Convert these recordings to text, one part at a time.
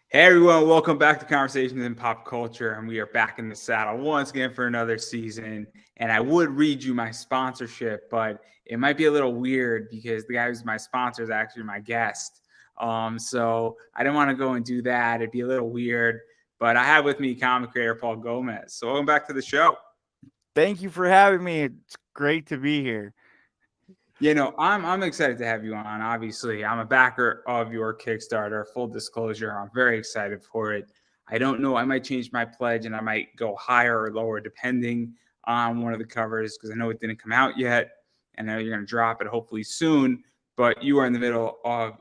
Hey everyone, welcome back to Conversations in Pop Culture. And we are back in the saddle once again for another season. And I would read you my sponsorship, but it might be a little weird because the guy who's my sponsor is actually my guest. So I didn't want to go and do that. It'd be a little weird. But I have with me comic creator Paul Gomez. So welcome back to the show. Thank you for having me. It's great to be here. I'm excited to have you on. Obviously, I'm a backer of your Kickstarter. Full disclosure, I'm very excited for it. I don't know. I might change my pledge and I might go higher or lower depending on one of the covers because I know it didn't come out yet. And I know you're going to drop it hopefully soon. But you are in the middle of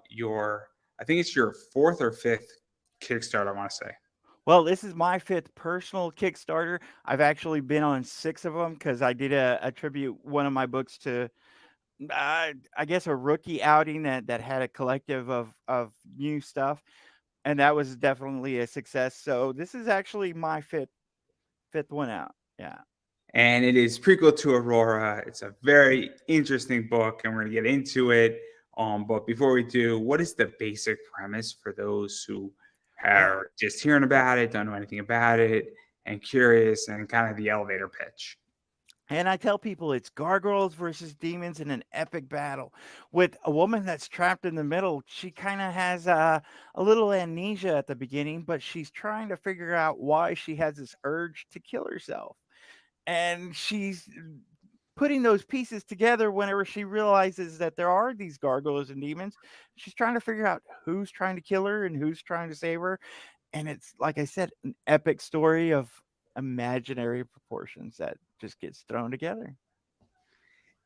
I think it's your fourth or fifth Kickstarter, I want to say. Well, this is my fifth personal Kickstarter. I've actually been on six of them because I did attribute one of my books to, I guess, a rookie outing that had a collective of new stuff, and that was definitely a success. So this is actually my fifth one out. Yeah. And it is prequel to Aurora. It's a very interesting book, and we're going to get into it. But before we do, what is the basic premise for those who Well, are just hearing about it, don't know anything about it, and curious, and kind of the elevator pitch? and I tell people it's gargoyles versus demons in an epic battle with a woman that's trapped in the middle. She kind of has a little amnesia at the beginning, but she's trying to figure out why she has this urge to kill herself. And she's putting those pieces together whenever she realizes that there are these gargoyles and demons. She's trying to figure out who's trying to kill her and who's trying to save her. And it's, like I said, an epic story of imaginary proportions that just gets thrown together.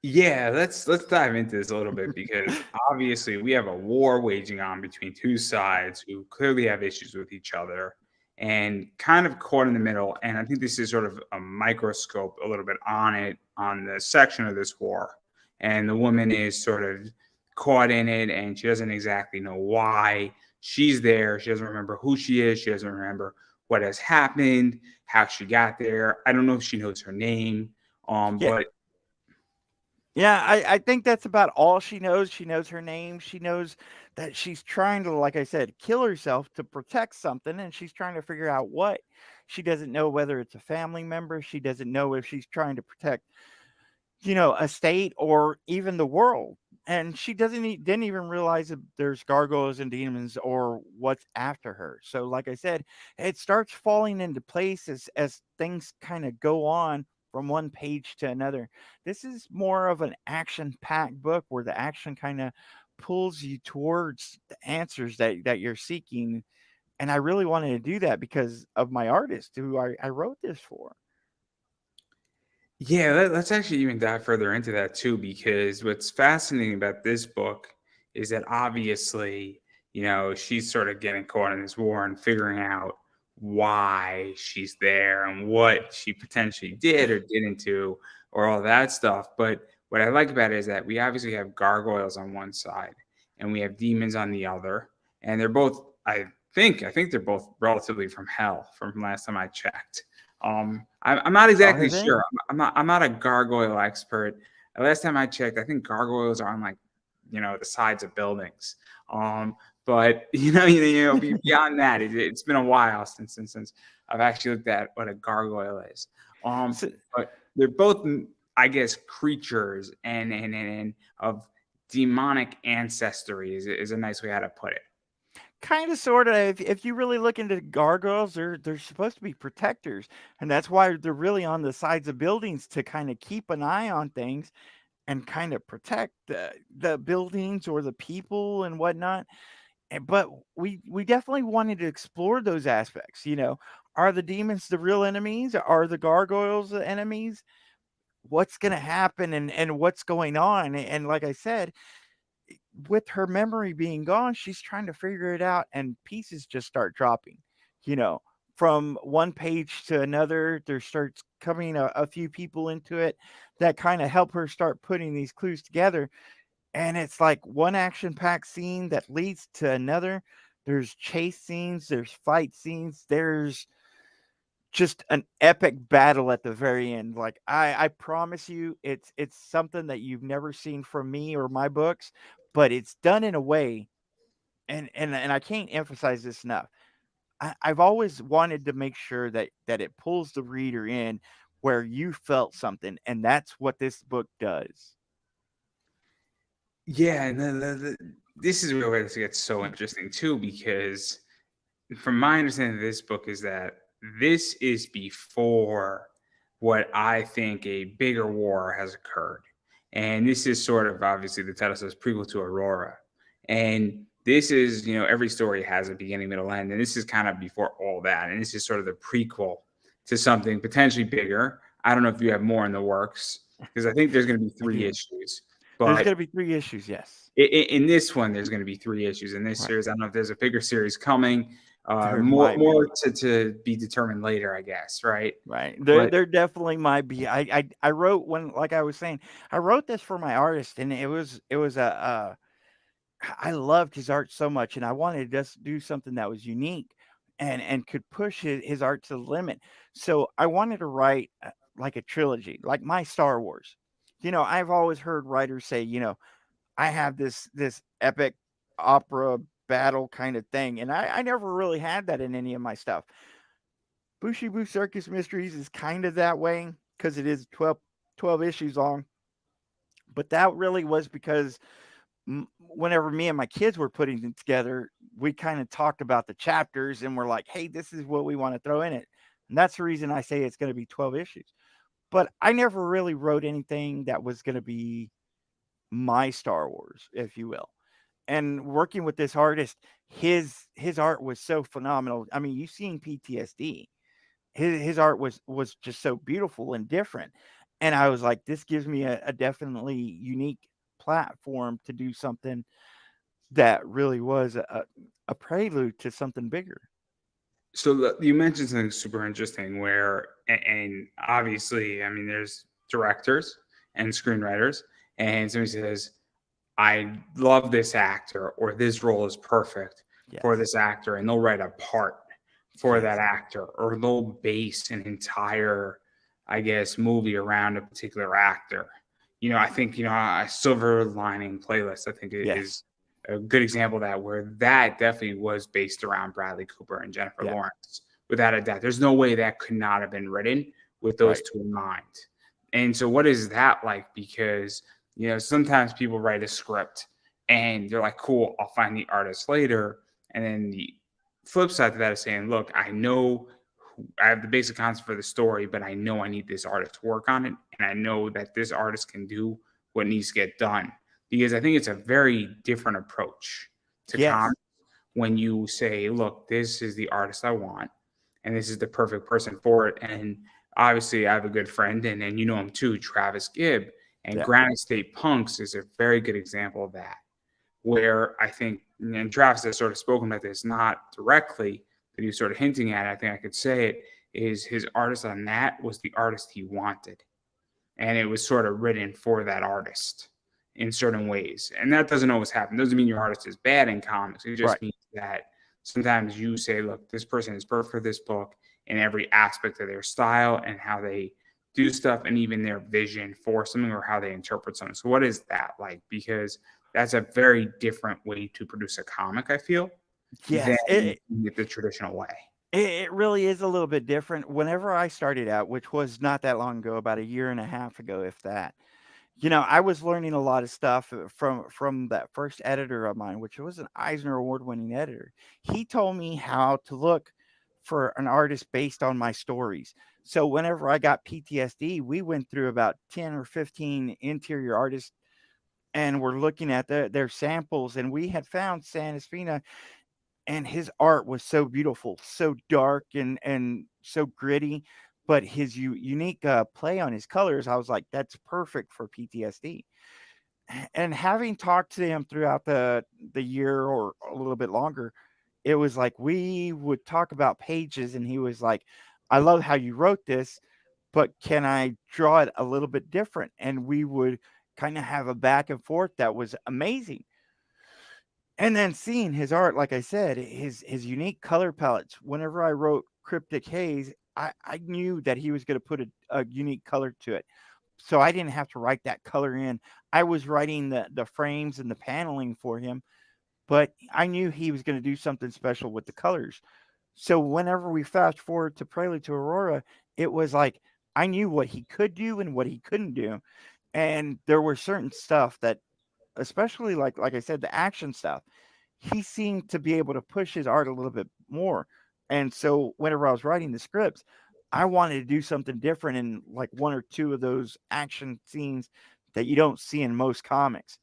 Yeah, let's dive into this a little bit because obviously we have a war waging on between two sides who clearly have issues with each other and kind of caught in the middle. And I think this is sort of a microscope a little bit on it on the section of this war. And the woman is sort of caught in it and she doesn't exactly know why she's there. She doesn't remember who she is. She doesn't remember what has happened, how she got there. I don't know if she knows her name. Yeah, But yeah, I think that's about all she knows. She knows her name. She knows that she's trying to, like I said, kill herself to protect something, and she's trying to figure out what. She doesn't know whether it's a family member. She doesn't know if she's trying to protect, a state or even the world. And she didn't even realize that there's gargoyles and demons or what's after her. So, like I said, it starts falling into place as things kind of go on from one page to another. This is more of an action-packed book where the action kind of pulls you towards the answers that you're seeking. And I really wanted to do that because of my artist who I wrote this for. yeah, let's actually even dive further into that too, because what's fascinating about this book is that obviously, she's sort of getting caught in this war and figuring out why she's there and what she potentially did or didn't do or all that stuff. But what I like about it is that we obviously have gargoyles on one side and we have demons on the other, and they're both, I think they're both relatively from hell from last time I checked. I'm not Are exactly they? sure. I'm not a gargoyle expert. Last time I checked, I think gargoyles are on like the sides of buildings. But beyond that, it's been a while since I've actually looked at what a gargoyle is. So, But they're both, I guess, creatures and of demonic ancestry is a nice way how to put it. kind of, sort of. If you really look into gargoyles, they're supposed to be protectors, and that's why they're really on the sides of buildings to kind of keep an eye on things and kind of protect the buildings or the people and whatnot. But we definitely wanted to explore those aspects. Are the demons the real enemies? Are the gargoyles the enemies? What's going to happen and what's going on? And like I said, with her memory being gone, she's trying to figure it out, and pieces just start dropping. You know, from one page to another, there starts coming a few people into it that kind of help her start putting these clues together. And it's like one action packed scene that leads to another. There's chase scenes, there's fight scenes, there's just an epic battle at the very end. Like I promise you, it's something that you've never seen from me or my books, but it's done in a way, and I can't emphasize this enough. I've always wanted to make sure that it pulls the reader in where you felt something, and that's what this book does. Yeah, and this is where it gets so interesting too, because from my understanding of this book is that this is before what I think a bigger war has occurred. And this is sort of, obviously the title says prequel to Aurora. And this is, every story has a beginning, middle, end. And this is kind of before all that. And this is sort of the prequel to something potentially bigger. I don't know if you have more in the works, because I think there's going to be I three do. issues. There's But going to be 3 issues, yes. in this one, there's going to be three issues in this Right. series. I don't know if there's a bigger series coming. There More might more be. to be determined later, I guess. Right. Right. But There definitely might be. I wrote when, like I was saying, I wrote this for my artist, and it was a I loved his art so much, and I wanted to just do something that was unique and could push his art to the limit. So I wanted to write like a trilogy, like my Star Wars. I've always heard writers say, I have this epic opera battle kind of thing, and I never really had that in any of my stuff. Bushibu Circus Mysteries is kind of that way because it is 12 issues long, but that really was because whenever me and my kids were putting it together, we kind of talked about the chapters and we're like, hey, this is what we want to throw in it. And that's the reason I say it's going to be 12 issues. But I never really wrote anything that was going to be my Star Wars, if you will. And working with this artist, his art was so phenomenal. I mean, you've seen PTSD. His art was just so beautiful and different. And I was like, this gives me a definitely unique platform to do something that really was a prelude to something bigger. so you mentioned something super interesting where, and obviously, I mean, there's directors and screenwriters, and somebody says, I love this actor, or this role is perfect for Yes. this actor, and they'll write a part for that Yes. actor, or they'll base an entire, I guess, movie around a particular actor. I think, a Silver Lining Playlist, I think Yes. is a good example of that, where that definitely was based around Bradley Cooper and Jennifer Yeah. Lawrence, without a doubt. There's no way that could not have been written with those Right. two in mind. And so, what is that like? Because sometimes people write a script and they're like, cool, I'll find the artist later. And then the flip side to that is saying, look, I know I have the basic concept for the story, but I know I need this artist to work on it. And I know that this artist can do what needs to get done. Because I think it's a very different approach to Yes. comics when you say, look, this is the artist I want, and this is the perfect person for it. And obviously, I have a good friend, and you know him too, Travis Gibb. And Yeah. Granite State Punks is a very good example of that, where I think, and Travis has sort of spoken about this, not directly, but he was sort of hinting at it. I think I could say it is his artist on that was the artist he wanted. And it was sort of written for that artist in certain ways. And that doesn't always happen. Doesn't mean your artist is bad in comics. It Right. just means that sometimes you say, look, this person is perfect for this book in every aspect of their style and how they do stuff, and even their vision for something or how they interpret something. So what is that like? Because that's a very different way to produce a comic, I feel, than Yes. the traditional way. It really is a little bit different. Whenever I started out, which was not that long ago, about a year and a half ago, if that, I was learning a lot of stuff from that first editor of mine, which was an Eisner Award-winning editor. He told me how to look for an artist based on my stories. So whenever I got PTSD, we went through about 10 or 15 interior artists and we're looking at their samples, and we had found San Espina, and his art was so beautiful, so dark and so gritty, but his unique play on his colors, I was like, that's perfect for PTSD. And having talked to him throughout the year or a little bit longer, it was like we would talk about pages, and he was like, I love how you wrote this, but can I draw it a little bit different? And we would kind of have a back and forth that was amazing. And then seeing his art, like I said, his unique color palettes. Whenever I wrote Cryptic Haze, I knew that he was going to put a unique color to it. So I didn't have to write that color in. I was writing the frames and the paneling for him, but I knew he was going to do something special with the colors. So whenever we fast forward to Prelude to Aurora, it was like I knew what he could do and what he couldn't do. And there were certain stuff that, especially like I said, the action stuff, he seemed to be able to push his art a little bit more. And so whenever I was writing the scripts, I wanted to do something different in like one or two of those action scenes that you don't see in most comics.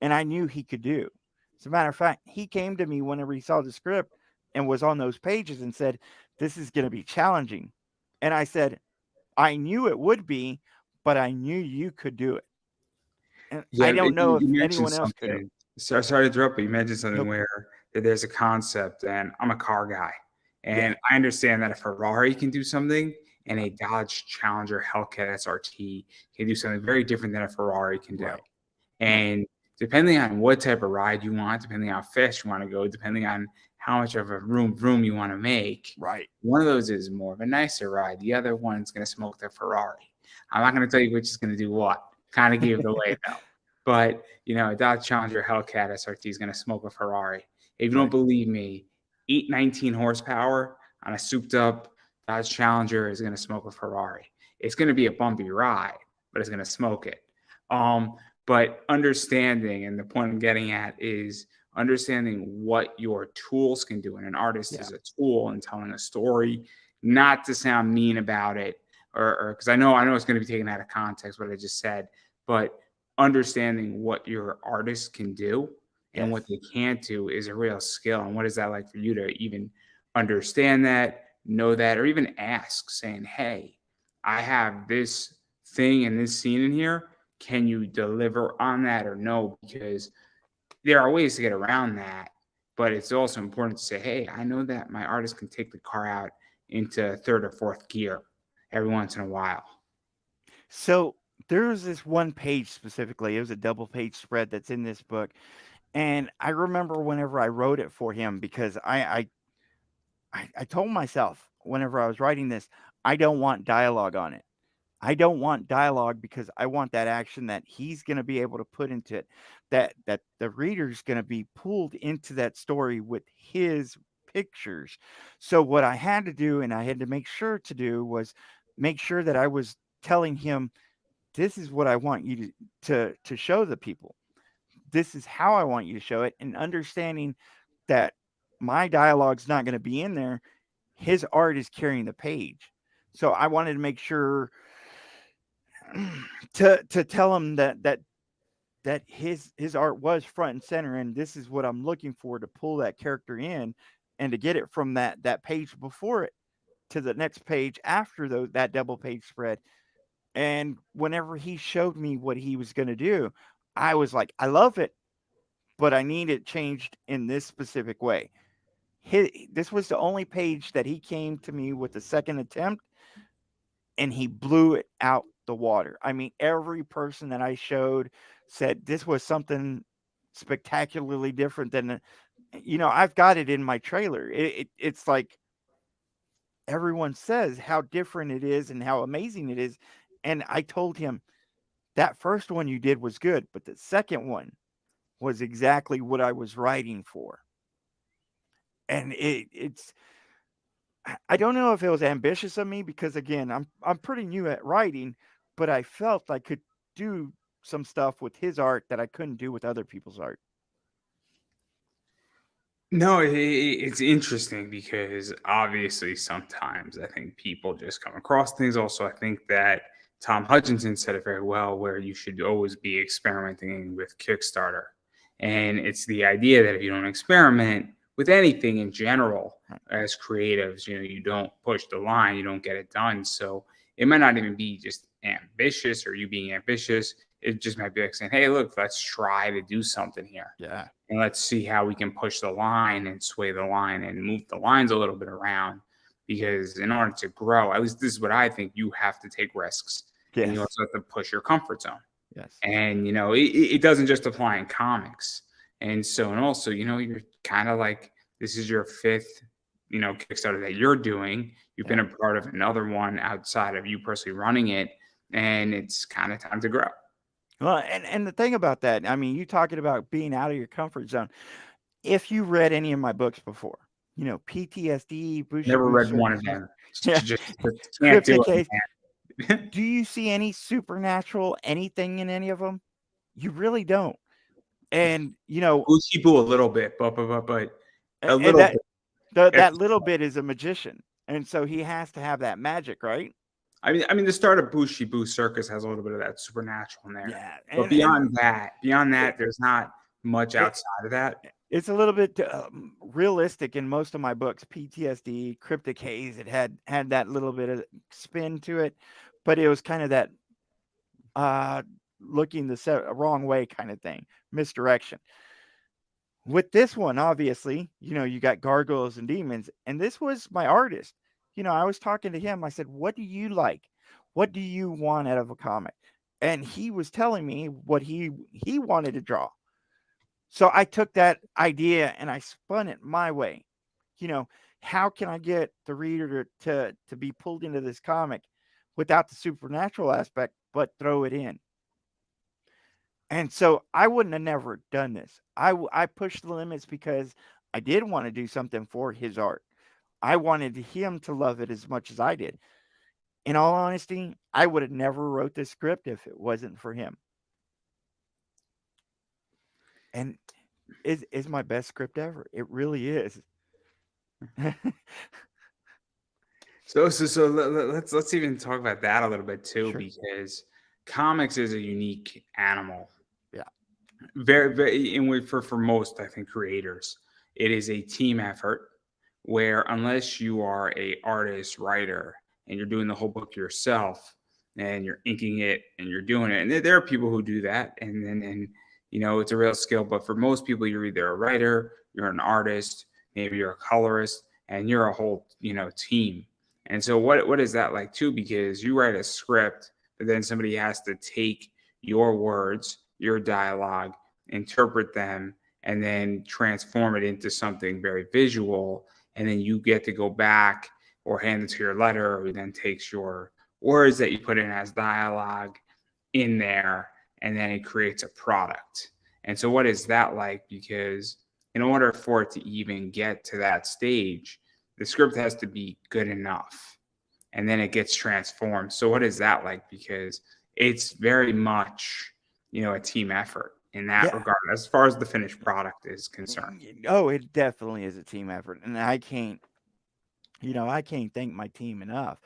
And I knew he could do. As a matter of fact, he came to me whenever he saw the script and was on those pages and said, "This is going to be challenging." And I said, "I knew it would be, but I knew you could do it." And I Yeah, don't know if you mentioned anyone else could have. something. Sorry to interrupt, but you mentioned something Nope. where there's a concept, and I'm a car guy, Yeah. and I understand that a Ferrari can do something, and a Dodge Challenger Hellcat SRT can do something very different than a Ferrari can do. Right. Right. And depending on what type of ride you want, depending on how fast you want to go, depending on how much of a room you want to make, Right. one of those is more of a nicer ride. The other one's going to smoke the Ferrari. I'm not going to tell you which is going to do what. Kind of gave it away though. But a Dodge Challenger Hellcat SRT is going to smoke a Ferrari. If you don't Right. believe me, 819 horsepower on a souped up Dodge Challenger is going to smoke a Ferrari. It's going to be a bumpy ride, but it's going to smoke it. But understanding, and the point I'm getting at is understanding what your tools can do. And an artist Yeah. is a tool in telling a story, not to sound mean about it, or because I know it's going to be taken out of context what I just said, but understanding what your artist can do and what Yes. they can't do is a real skill. And what is that like for you to even understand that, know that, or even ask, saying, "Hey, I have this thing and this scene in here. Can you deliver on that or no?" Because there are ways to get around that, but it's also important to say, "Hey, I know that my artist can take the car out into third or fourth gear every once in a while." So there was this one page specifically. It was a double page spread that's in this book. And I remember whenever I wrote it for him, because I told myself whenever I was writing this, I don't want dialogue on it. I don't want dialogue because I want that action that he's going to be able to put into it, that the reader's going to be pulled into that story with his pictures. So what I had to do, and I had to make sure to do, was make sure that I was telling him, this is what I want you to show the people. This is how I want you to show it, and understanding that my dialogue's not going to be in there. His art is carrying the page. So I wanted to make sure to tell him that his art was front and center, and this is what I'm looking for to pull that character in, and to get it from that page before it to the next page after that double page spread. And whenever he showed me what he was going to do, I was like, I love it, but I need it changed in this specific way. This was the only page that he came to me with the second attempt, and he blew it out the water. I mean, every person that I showed said this was something spectacularly different than, I've got it in my trailer. It's like everyone says how different it is and how amazing it is. And I told him that first one you did was good, but the second one was exactly what I was writing for. And it's I don't know if it was ambitious of me because again, I'm pretty new at writing, but I felt I could do some stuff with his art that I couldn't do with other people's art. No, it's interesting because obviously sometimes I think people just come across things. Also, I think that Tom Hutchinson said it very well, where you should always be experimenting with Kickstarter. And it's the idea that if you don't experiment with anything in general as creatives, you don't push the line, you don't get it done. So it might not even be just ambitious or you being ambitious. It just might be like saying, "Hey, look, let's try to do something here Yeah. and let's see how we can push the line and sway the line and move the lines a little bit around." Because in order to grow, at least this is what I think, you have to take risks and you Yes. also have to push your comfort zone. Yes. And it doesn't just apply in comics. And so, and also, you're kind of like, this is your fifth, Kickstarter that you're doing. You've been Yeah. a part of another one outside of you personally running it, and it's kind of time to grow. Well, and the thing about that, I mean, you talking about being out of your comfort zone. If you read any of my books before, PTSD, Bushy Never Boo read one of Circus. them. Yeah, Just can't do Cryptic Case. it, man. Do you see any supernatural anything in any of them? You really don't. And Gucci Boo a little bit, but a and little bit. that That's little bit is a magician, and so he has to have that magic, right? I mean, the start of Bushy Boo Circus has a little bit of that supernatural in there, Yeah, but and beyond it, that, there's not much it outside of that. it's a little bit realistic in most of my books. PTSD, Cryptic Haze, it had that little bit of spin to it, but it was kind of that uh looking the wrong way kind of thing, misdirection. With this one, obviously, you got gargoyles and demons, and this was my artist. I was talking to him. I said, "What do you like? What do you want out of a comic?" And he was telling me what he wanted to draw. So I took that idea and I spun it my way. You know, how can I get the reader to be pulled into this comic without the supernatural aspect, but throw it in? And so I wouldn't have never done this. I pushed the limits because I did want to do something for his art. I wanted him to love it as much as I did. In all honesty, I would have never wrote this script if it wasn't for him. And is my best script ever. It really is. So let's even talk about that a little bit too, Sure. because comics is a unique animal. Yeah. Very, and for most, I think, creators, it is a team effort where unless you are a artist, writer, and you're doing the whole book yourself and you're inking it and you're doing it, and there are people who do that, and it's a real skill. But for most people, you're either a writer, you're an artist, maybe you're a colorist, and you're a whole team. And so what is that like too? Because you write a script, but then somebody has to take your words, your dialogue, interpret them, and then transform it into something very visual. And then you get to go back or hand it to your letter, who then takes your words that you put in as dialogue in there, and then it creates a product. And so, what is that like? Because in order for it to even get to that stage, the script has to be good enough, and then it gets transformed. So, what is that like? Because it's very much, a team effort in that Yeah. regard, as far as the finished product is concerned. Oh, it definitely is a team effort. And I can't thank my team enough.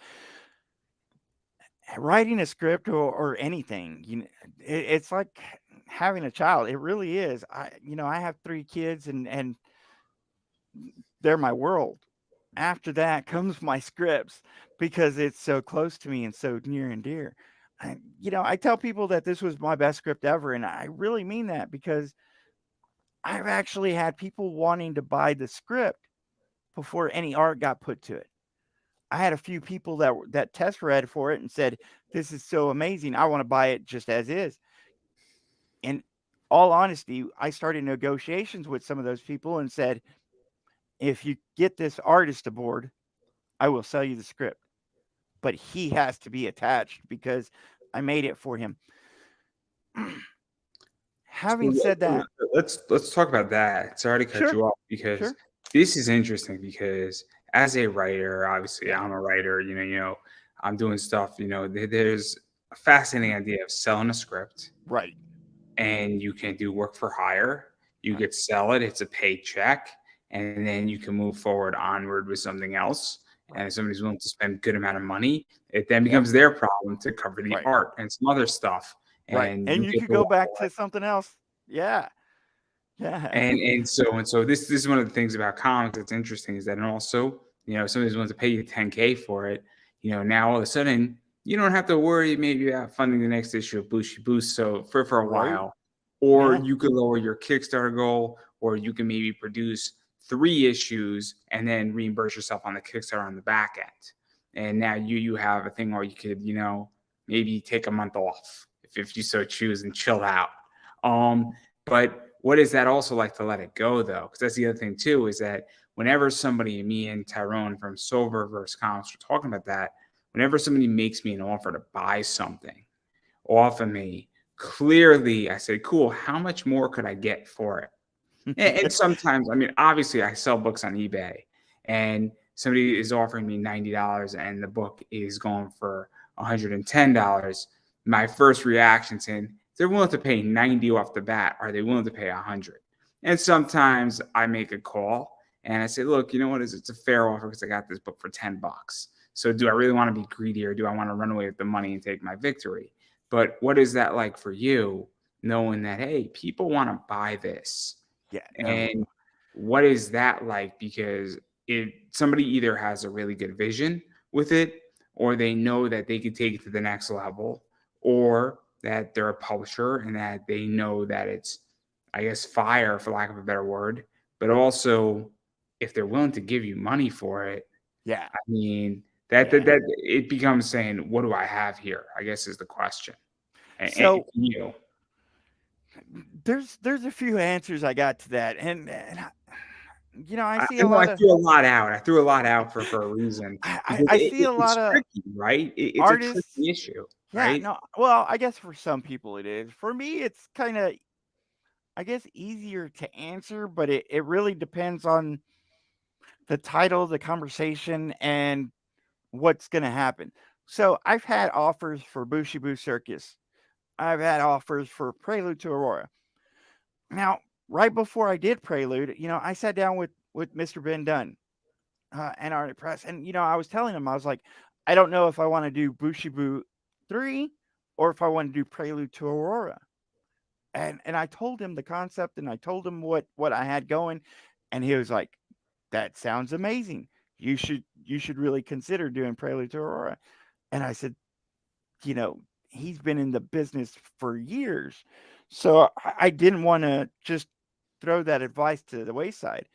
Writing a script or anything, it's like having a child. It really is. I have 3 kids and they're my world. After that comes my scripts because it's so close to me and so near and dear. I tell people that this was my best script ever, and I really mean that because I've actually had people wanting to buy the script before any art got put to it. I had a few people that test read for it and said, "This is so amazing. I want to buy it just as is." In all honesty, I started negotiations with some of those people and said, "If you get this artist aboard, I will sell you the script, but he has to be attached because I made it for him." So Having said that, let's talk about that. Sorry to cut sure, you off, because sure, this is interesting. Because as a writer, obviously, yeah, I'm a writer. I'm doing stuff. There's a fascinating idea of selling a script, right, and you can do work for hire. You right, could sell it; it's a paycheck, and then you can move forward onward with something else. And right, if somebody's willing to spend a good amount of money, it then yeah, becomes their problem to cover the right, art and some other stuff, right, and and you you get could to go walk back away. to something else. Yeah, yeah, And so this is one of the things about comics that's interesting, is that, and also, if somebody's willing to pay you 10K for it, now all of a sudden you don't have to worry maybe about funding the next issue of Bushy Boost so for a right, while. Or yeah, you could lower your Kickstarter goal, or you can maybe produce 3 issues and then reimburse yourself on the Kickstarter on the back end. And now you have a thing where you could, maybe take a month off if you so choose and chill out. But what is that also like to let it go, though? Because that's the other thing too, is that whenever somebody, me and Tyrone from Silververse Comics were talking about that, whenever somebody makes me an offer to buy something off of me, clearly I say, cool, how much more could I get for it? And sometimes, I mean, obviously I sell books on eBay, and somebody is offering me $90 and the book is going for $110, my first reaction saying, they're willing to pay 90 off the bat. Are they willing to pay 100? And sometimes I make a call and I say, look, you know what? It's a fair offer because I got this book for $10. So do I really want to be greedy, or do I want to run away with the money and take my victory? But what is that like for you, knowing that, hey, people want to buy this? Yeah, no. And what is that like? Because somebody either has a really good vision with it, or they know that they could take it to the next level, or that they're a publisher and that they know that it's, I guess, fire for lack of a better word. But also, if they're willing to give you money for it, Yeah. I mean, that it becomes saying, what do I have here? I guess is the question. And So you, there's a few answers I got to that, and I I see a know I lot of threw a lot out. I threw a lot out for a reason because I see a it's lot of tricky, right? It's a artists. tricky issue, Yeah, right? no, well, I guess for some people it is. For me, it's kind of, I guess, easier to answer, but it really depends on the title, the conversation, and what's going to happen. So I've had offers for Bushibu Circus. I've had offers for Prelude to Aurora. Now, right before I did Prelude, I sat down with Mr. Ben Dunn and Art Press, and I was telling him, I was like, I don't know if I want to do Bushibu 3 or if I want to do Prelude to Aurora. And I told him the concept, and I told him what I had going, and he was like, that sounds amazing. You should really consider doing Prelude to Aurora. And I said, he's been in the business for years. So I didn't want to just throw that advice to the wayside.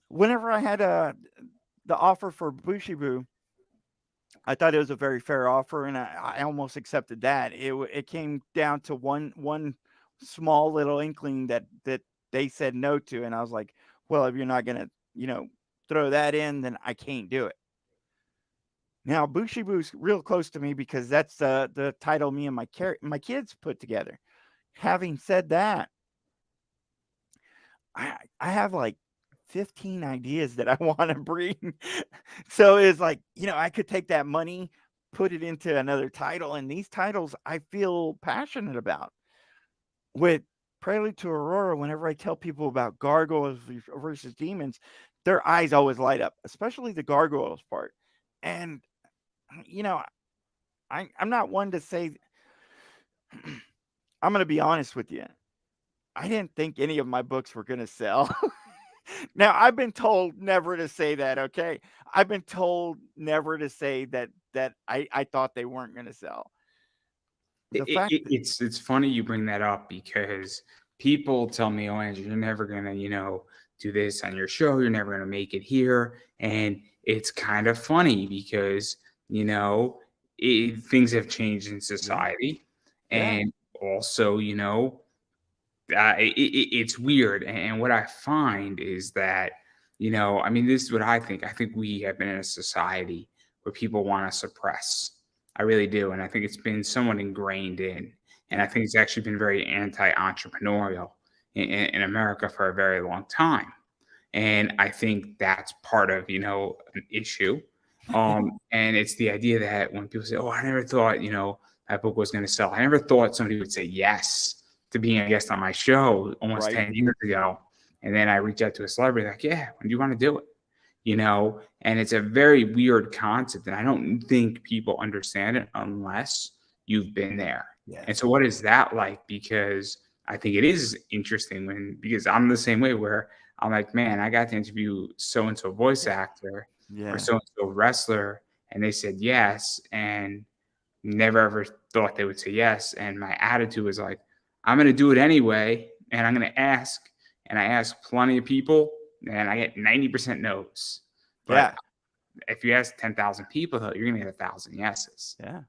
Whenever I had the offer for Bushibu, I thought it was a very fair offer, and I almost accepted that. It came down to one small little inkling that they said no to, and I was like, well, if you're not gonna throw that in, then I can't do it. Now Bushibu's real close to me because that's the title me and my kids put together. Having said that, I have like 15 ideas that I want to bring. So it's like, I could take that money, put it into another title, and these titles I feel passionate about. With Prelude to Aurora, whenever I tell people about gargoyles versus demons, their eyes always light up, especially the gargoyles part. And you know, I'm not one to say. I'm going to be honest with you. I didn't think any of my books were going to sell. Now, I've been told never to say that, okay? I've been told never to say that I thought they weren't going to sell. The fact that, It's funny you bring that up because people tell me, "Oh, Andrew, you're never gonna, do this on your show. You're never gonna make it here." And it's kind of funny because things have changed in yeah, society, yeah, and also, it's weird. And what I find is that, I mean, this is what I think. I think we have been in a society where people want to suppress. I really do. And I think it's been somewhat ingrained in. And I yeah, think it's actually been very anti entrepreneurial in America for a very long time. And I think that's part of, an issue. And it's the idea that when people say, oh, I never thought, that book was going to sell. I never thought somebody would say yes to being a guest on my show almost right, 10 years ago. And then I reach out to a celebrity like, yeah, when do you want to do it? And it's a very weird concept. And I don't think people understand it unless you've been there. And yes, so what is that like? Because I think it is interesting because I'm the same way where I'm like, man, I got to interview so and so voice actor or yeah, so and so wrestler, and they said yes, and never ever thought they would say yes. And my attitude was like, I'm going to do it anyway, and I'm going to ask. And I ask plenty of people, and I get 90% no's. But yeah, if you ask 10,000 people, though, you're going to get 1,000 yeses. yeah.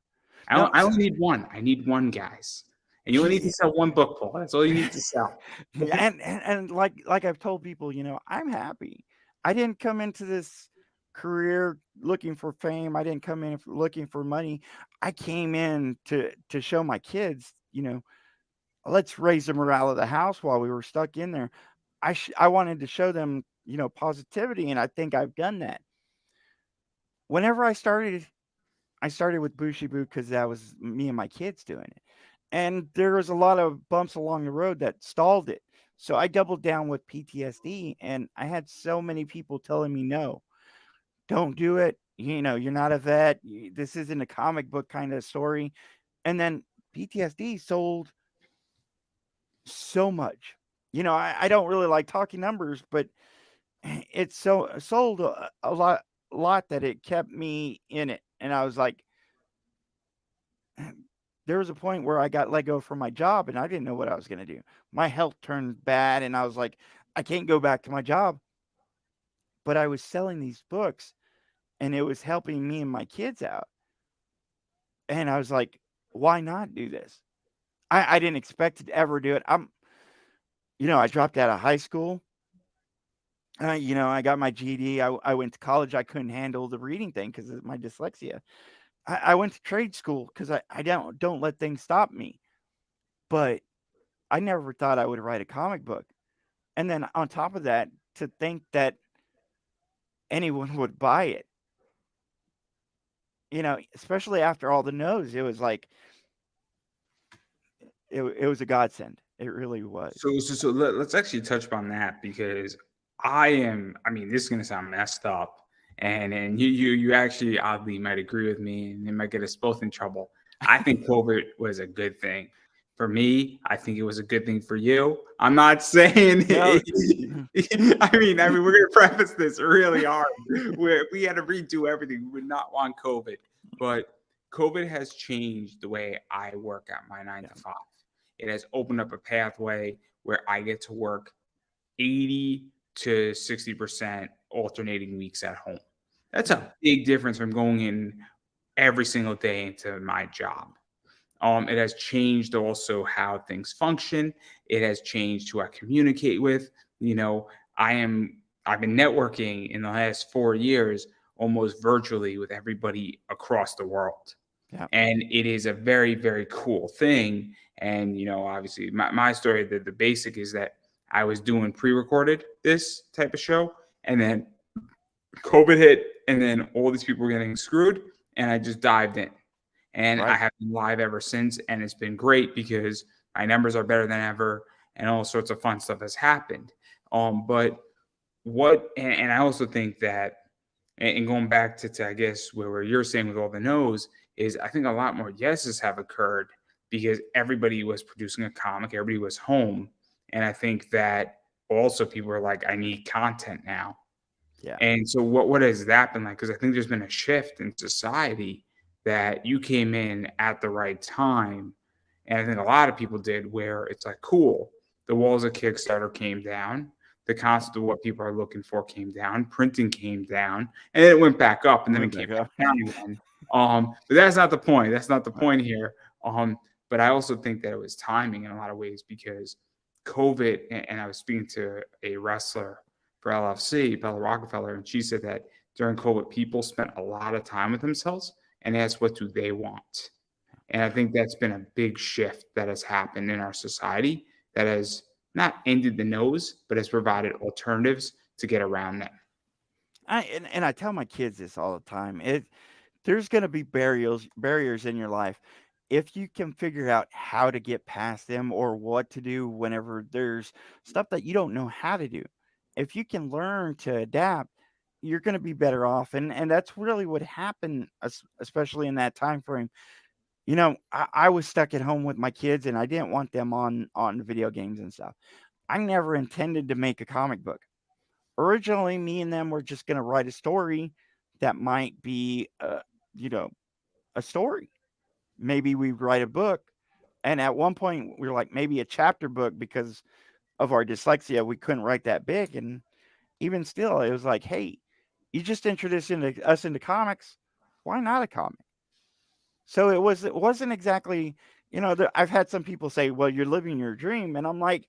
I No, only, I only need one. I need one, guys. And you only need to sell one book, Paul. That's all you need to sell. and like I've told people, I'm happy. I didn't come into this career looking for fame. I didn't come in looking for money. I came in to show my kids, let's raise the morale of the house while we were stuck in there. I wanted to show them positivity, and I think I've done that. Whenever I started with Bushy Boo because that was me and my kids doing it. And there was a lot of bumps along the road that stalled it. So I doubled down with PTSD, and I had so many people telling me, no, don't do it. You're not a vet. This isn't a comic book kind of story. And then PTSD sold so much. I don't really like talking numbers, but it's so sold a lot that it kept me in it. And I was like, there was a point where I got let go from my job and I didn't know what I was going to do. My health turned bad and I was like, I can't go back to my job. But I was selling these books and it was helping me and my kids out. And I was like, why not do this? I didn't expect to ever do it. I dropped out of high school. I got my GED. I went to college. I couldn't handle the reading thing because of my dyslexia. I went to trade school because I don't let things stop me. But I never thought I would write a comic book. And then on top of that, to think that anyone would buy it, especially after all the no's, it was like it was a godsend. It really was. Let's actually touch upon that because I mean, this is gonna sound messed up, and you actually oddly might agree with me, and it might get us both in trouble. I think COVID was a good thing. For me, I think it was a good thing for you. I'm not saying No, I mean, we're gonna preface this really hard. Where we had to redo everything. We would not want COVID, but COVID has changed the way I work at my nine yeah, to five. It has opened up a pathway where I get to work 80 to 60% alternating weeks at home. That's yeah, a big difference from going in every single day into my job. It has changed also how things function. It has changed who I communicate with. You know, I am I've been networking in the last 4 years almost virtually with everybody across the world, yeah. and it is a very very cool thing. And obviously my story, the basic is that I was doing pre-recorded this type of show, and then COVID hit, and then all these people were getting screwed, and I just dived in, and I Right. have been live ever since, and it's been great because my numbers are better than ever, and all sorts of fun stuff has happened. But and I also think that, and going back to I guess where you're saying with all the no's, is I think a lot more yeses have occurred because everybody was producing a comic, everybody was home, and I think that also people are like, I need content now. Yeah. And so what has that been like? Because I think there's been a shift in society that you came in at the right time. And I think a lot of people did, where it's like, cool, the walls of Kickstarter came down, the concept of what people are looking for came down, printing came down, and then it went back up and then it Went came back up. back down again. But that's not the point. That's not the Right. point here. But I also think that it was timing in a lot of ways because COVID, and I was speaking to a wrestler for LFC, Bella Rockefeller, and she said that during COVID, people spent a lot of time with themselves and asked, what do they want? And I think that's been a big shift that has happened in our society that has not ended the nose, but has provided alternatives to get around that. And I tell my kids this all the time. There's going to be barriers in your life. If you can figure out how to get past them or what to do whenever there's stuff that you don't know how to do, if you can learn to adapt, you're going to be better off. And that's really what happened, especially in that time frame. I was stuck at home with my kids, and I didn't want them on video games and stuff. I never intended to make a comic book. Originally, me and them were just going to write a story that might be, you know, a story. Maybe we write a book. And at one point, we were like, maybe a chapter book because of our dyslexia. We couldn't write that big. And even still, it was like, hey, you just introduced us into comics. Why not a comic? So it wasn't exactly, I've had some people say, well, you're living your dream. And I'm like,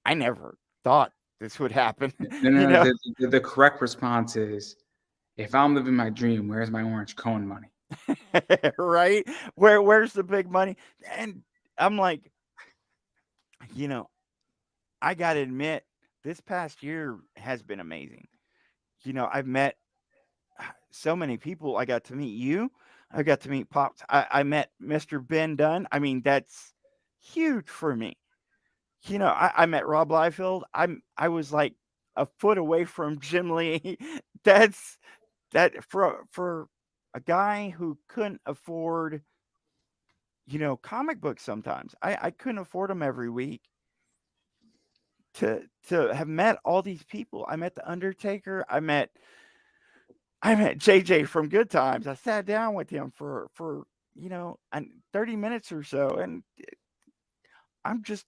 I never thought this would happen. No, you no, no. know, The correct response is, if I'm living my dream, where's my orange cone money? right? Where's the big money? And I'm like, you know, I got to admit, this past year has been amazing. I've met so many people. I got to meet you. I got to meet Pops. I met Mr. Ben Dunn. I mean, that's huge for me. I met Rob Liefeld. I was like a foot away from Jim Lee. That's that for a guy who couldn't afford, comic books sometimes. I couldn't afford them every week. To have met all these people. I met the Undertaker. I met JJ from Good Times. I sat down with him for 30 minutes or so, and I'm just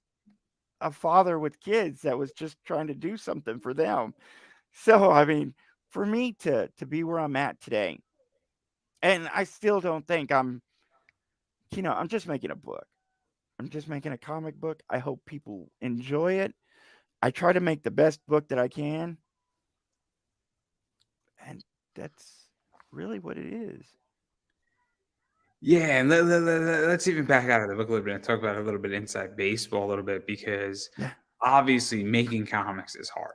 a father with kids that was just trying to do something for them. So, I mean, for me to be where I'm at today, and I still don't think I'm just making a book. I'm just making a comic book. I hope people enjoy it. I try to make the best book that I can, and that's really what it is. Yeah, and let's even back out of the book a little bit and talk about a little bit inside baseball a little bit because Yeah. obviously making comics is hard.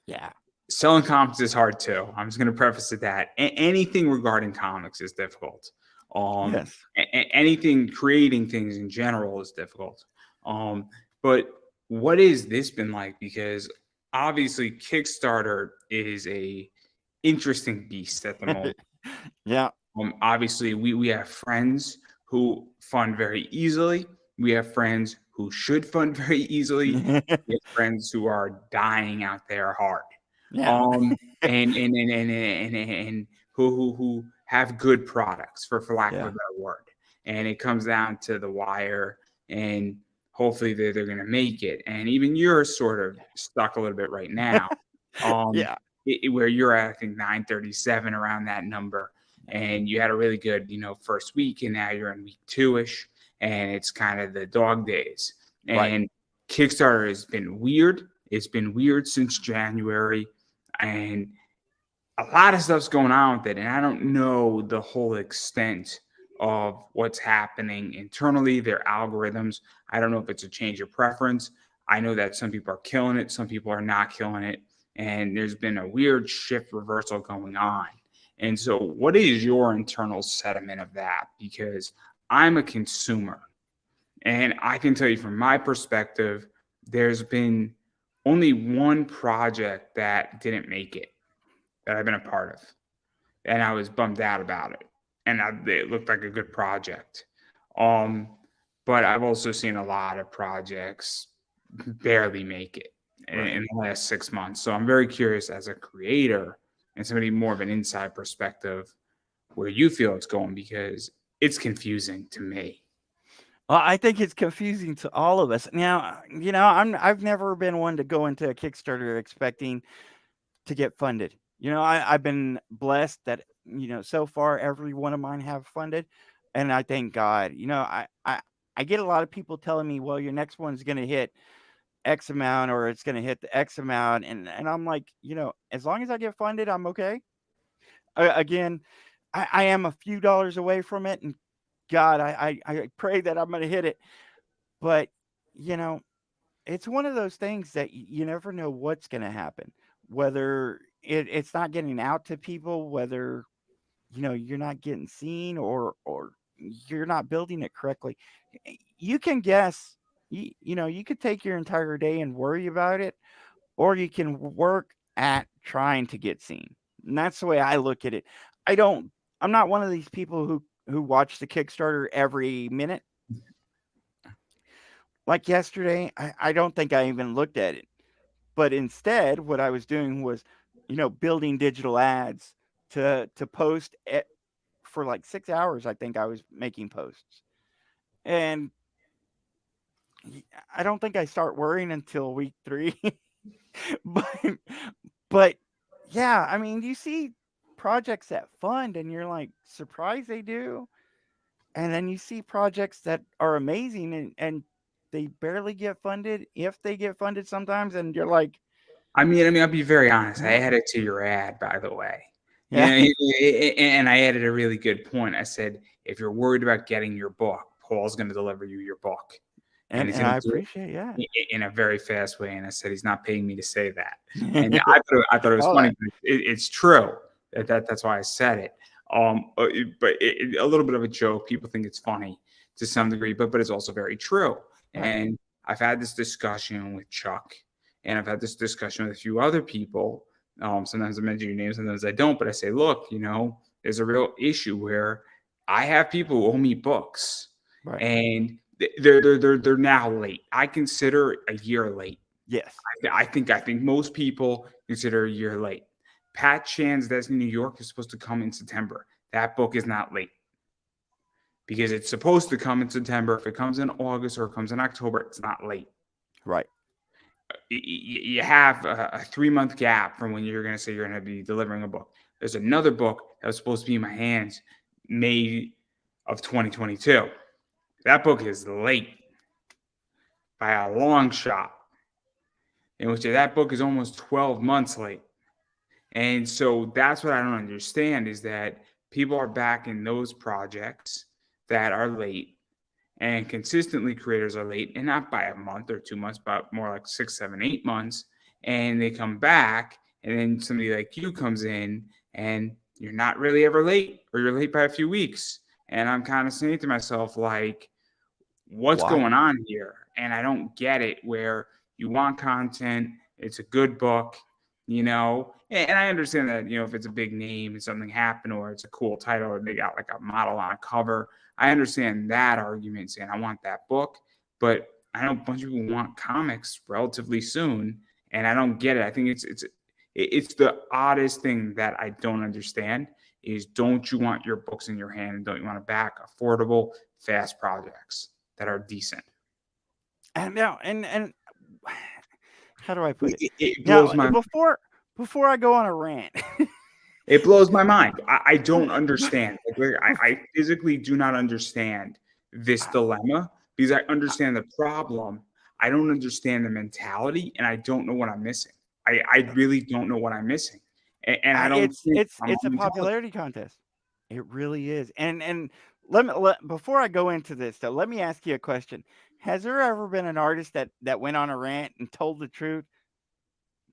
Yeah. Selling comics is hard too. I'm just going to preface it that anything regarding comics is difficult. Yes. Anything creating things in general is difficult. But what has this been like? Because obviously Kickstarter is a interesting beast at the moment. Yeah. Obviously, we have friends who fund very easily. We have friends who should fund very easily. We have friends who are dying out there hard. Yeah. Um, and who have good products for lack of a Yeah. better word. And it comes down to the wire, and hopefully they're going to make it. And even you're sort of stuck a little bit right now. Um, Yeah. where you're at, I think 937 around that number, and you had a really good, first week, and now you're in week 2-ish, and it's kind of the dog days. Right. And Kickstarter has been weird. It's been weird since January, and a lot of stuff's going on with it, and I don't know the whole extent of what's happening internally, their algorithms. I don't know if it's a change of preference. I know that some people are killing it, some people are not killing it, and there's been a weird shift reversal going on. And so, what is your internal sentiment of that? Because I'm a consumer, and I can tell you from my perspective, there's been only one project that didn't make it that I've been a part of, and I was bummed out about it. And it looked like a good project. Um, but I've also seen a lot of projects barely make it Right. in the last 6 months. So I'm very curious as a creator and somebody more of an inside perspective where you feel it's going because it's confusing to me. Well, I think it's confusing to all of us. Now, I've never been one to go into a Kickstarter expecting to get funded. I've been blessed that, so far every one of mine have funded, and I thank God. I get a lot of people telling me, "Well, your next one's going to hit X amount or it's going to hit the X amount," and I'm like, as long as I get funded, I'm okay. Again, I am a few dollars away from it, and God, I pray that I'm going to hit it. But you know, it's one of those things that you never know what's going to happen. Whether it's not getting out to people, whether you're not getting seen, or you're not building it correctly. You can guess. You could take your entire day and worry about it, or you can work at trying to get seen. And that's the way I look at it. I don't. I'm not one of these people who watch the Kickstarter every minute. Like yesterday, I don't think I even looked at it. But instead, what I was doing was, building digital ads to post for like 6 hours. I think I was making posts, and I don't think I start worrying until week 3. but but yeah, I mean, you see projects that fund, and you're like surprised they do, and then you see projects that are amazing, and they barely get funded if they get funded sometimes, and you're like, I mean, I'll be very honest. I yeah, added to your ad, by the way. yeah, And I added a really good point. I said, if you're worried about getting your book, Paul's going to deliver you your book. and he's And going I to do appreciate, yeah. it in a very fast way. And I said, he's not paying me to say that. And I thought it was All funny. right. But it's true. That's why I said it. A little bit of a joke. People think it's funny to some degree, but it's also very true. Right. And I've had this discussion with Chuck, and I've had this discussion with a few other people. Sometimes I mention your name, sometimes I don't. But I say, look, there's a real issue where I have people who owe me books, Right. and they're now late. I consider a year late. Yes. I think most people consider a year late. Pat Chan's That's in New York is supposed to come in September. That book is not late because it's supposed to come in September. If it comes in August or it comes in October, it's not late. Right. You have a 3-month gap from when you're going to say you're going to be delivering a book. There's another book that was supposed to be in my hands May of 2022. That book is late by a long shot, in which that book is almost 12 months late. And so that's what I don't understand, is that people are backing those projects that are late, and consistently creators are late, and not by a month or 2 months, but more like 6, 7, 8 months. And they come back, and then somebody like you comes in, and you're not really ever late, or you're late by a few weeks. And I'm kind of saying to myself, like, what's Why? going on here? And I don't get it, where you want content, it's a good book, and I understand that, if it's a big name and something happened, or it's a cool title, or they got like a model on a cover, I understand that argument, saying I want that book. But I know a bunch of people want comics relatively soon, and I don't get it. I think it's the oddest thing that I don't understand, is, don't you want your books in your hand, and don't you want to back affordable, fast projects that are decent? And now, and how do I put it? It Now, blows my before I go on a rant, It blows my mind. I don't understand. Like, I physically do not understand this dilemma, because I understand the problem. I don't understand the mentality, and I don't know what I'm missing. I really don't know what I'm missing. And I don't think I'm it's a intelligent. popularity contest. It really is. And before I go into this though, let me ask you a question. Has there ever been an artist that went on a rant and told the truth,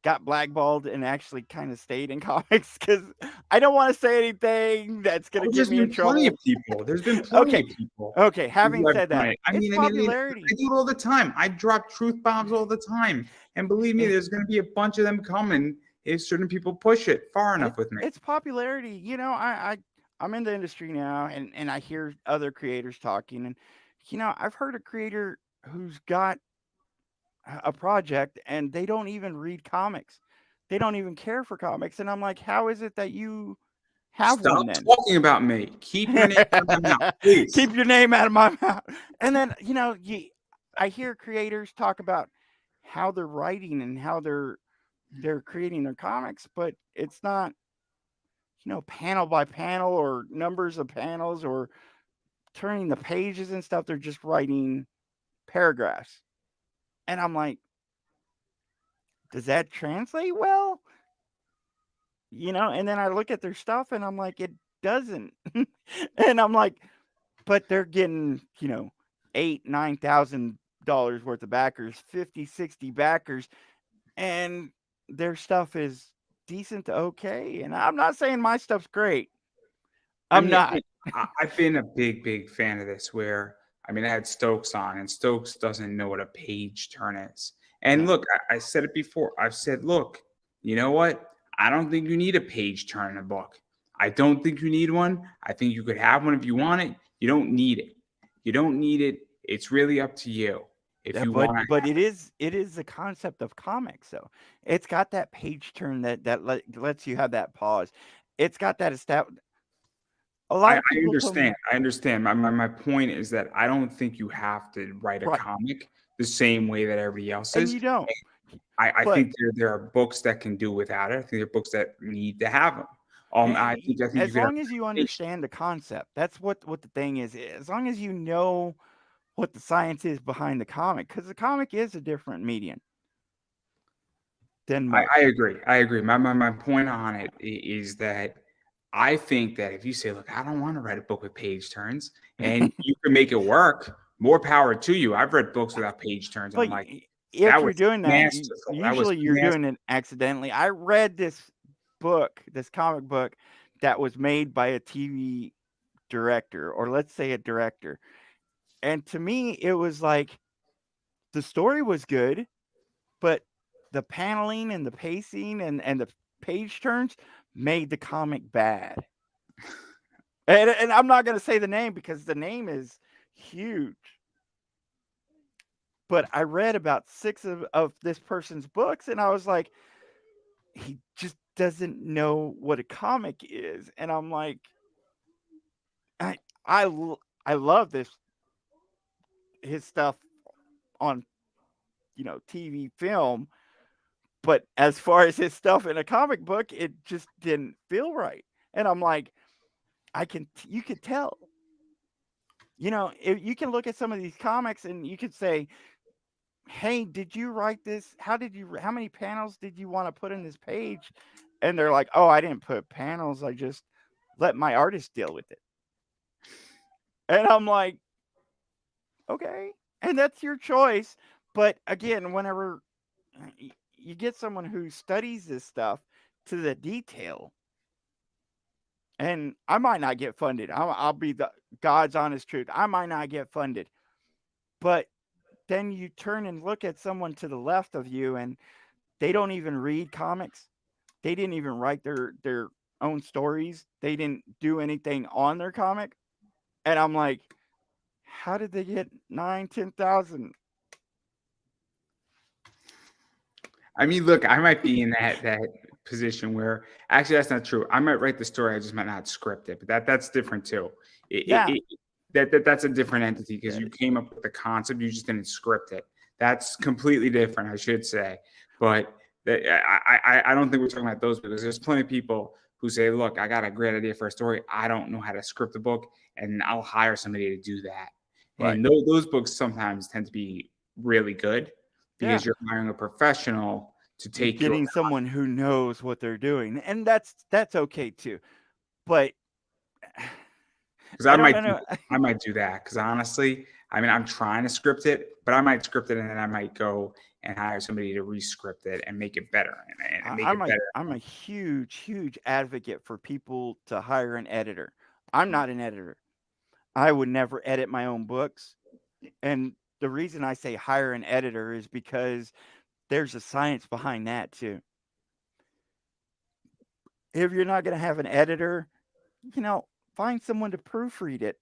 got blackballed, and actually kind of stayed in comics? Because I don't want to say anything that's going to Oh, get there's me in been plenty trouble. of people. There's been plenty Okay. of people Okay. who Having have said done that, it. it's I popularity. do it all the time. I drop truth bombs all the time. And believe me, It, there's going to be a bunch of them coming if certain people push it far it enough with me. it's popularity. I'm in the industry now, and I hear other creators talking, and I've heard a creator who's got a project and they don't even read comics. They don't even care for comics, and I'm like, how is it that you have Stop one then? talking about me. Keep your name out of my mouth, please. Keep your name out of my mouth. And then, I hear creators talk about how they're writing and how they're creating their comics, but it's not, panel by panel or numbers of panels or turning the pages and stuff. They're just writing paragraphs. And I'm like, does that translate well? And then I look at their stuff and I'm like, it doesn't. And I'm like, but they're getting, $8,000-9,000 worth of backers, 50, 60 backers, and their stuff is decent to okay. And I'm not saying my stuff's great. I I'm mean, not. I've been a big, big fan of this, where, I had Stokes on, and Stokes doesn't know what a page turn is. And No. look, I said it before. I've said, look, you know what? I don't think you need a page turn in a book. I don't think you need one. I think you could have one if you want it. You don't need it. You don't need it. It's really up to you if Yeah, you but want to. but it is the concept of comics, though. It's got that page turn that lets you have that pause. It's got that established. A lot I of people told me, understand. I understand. My point is that I don't think you have to write a right, comic the same way that everybody else and is. you don't. I But think there are books that can do without it. I think there are books that need to have them. I think you as could have long as you recommendations. understand the concept, that's what the thing is. As long as you know what the science is behind the comic, because the comic is a different medium than I most. agree. I agree. My point on it is that I think that if you say, look, I don't want to write a book with page turns, and you can make it work, more power to you. I've read books without page turns, and But I'm like, if that you're was doing that, masterful. That was usually you're masterful. doing it accidentally. I read this book, this comic book that was made by a TV director, or let's say a director. And to me, it was like the story was good, but the paneling and the pacing and the page turns made the comic bad. And I'm not going to say the name because the name is huge. But I read about 6 of this person's books, and I was like, he just doesn't know what a comic is. And I'm like, I I, I love this his stuff on TV, film, but as far as his stuff in a comic book, it just didn't feel right. And I'm like, you could tell. If you can look at some of these comics and you could say, "Hey, did you write this? How many panels did you want to put in this page?" And they're like, "Oh, I didn't put panels. I just let my artist deal with it." And I'm like, "Okay." And that's your choice. But again, whenever you get someone who studies this stuff to the detail, and I might not get funded. I'll be the God's honest truth. I might not get funded. But then you turn and look at someone to the left of you, and they don't even read comics. They didn't even write their own stories. They didn't do anything on their comic. And I'm like, how did they get 9, 10,000? I mean, look, I might be in that position where actually that's not true. I might write the story, I just might not script it, but that's different too. Yeah. That's a different entity because you came up with the concept, you just didn't script it. That's completely different, I should say. But I don't think we're talking about those because there's plenty of people who say, "Look, I got a great idea for a story. I don't know how to script a book, and I'll hire somebody to do that." Right. And those books sometimes tend to be really good Yeah. because you're hiring a professional to You're take your getting someone who knows what they're doing. And that's okay too. But because I don't know. I might do that because honestly, I mean, I'm trying to script it, but I might script it and then I might go and hire somebody to re-script it and make it better and make it better. I'm a huge advocate for people to hire an editor. I'm not an editor. I would never edit my own books. And the reason I say hire an editor is because there's a science behind that too. If you're not going to have an editor, find someone to proofread it.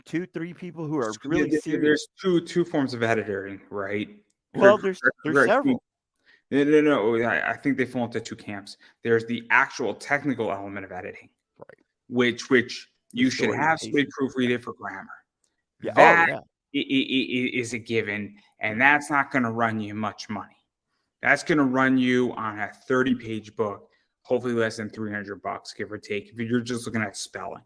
2, 3 people who are So really serious. there's two forms of editing, right? Well, there's several. No. I think they fall into two camps. There's the actual technical element of editing, Right. which you should story have somebody pacing. proofread it for grammar. Yeah. Oh, That yeah. is a given, and that's not going to run you much money. That's going to run you on a 30-page book, hopefully less than $300, give or take, if you're just looking at spelling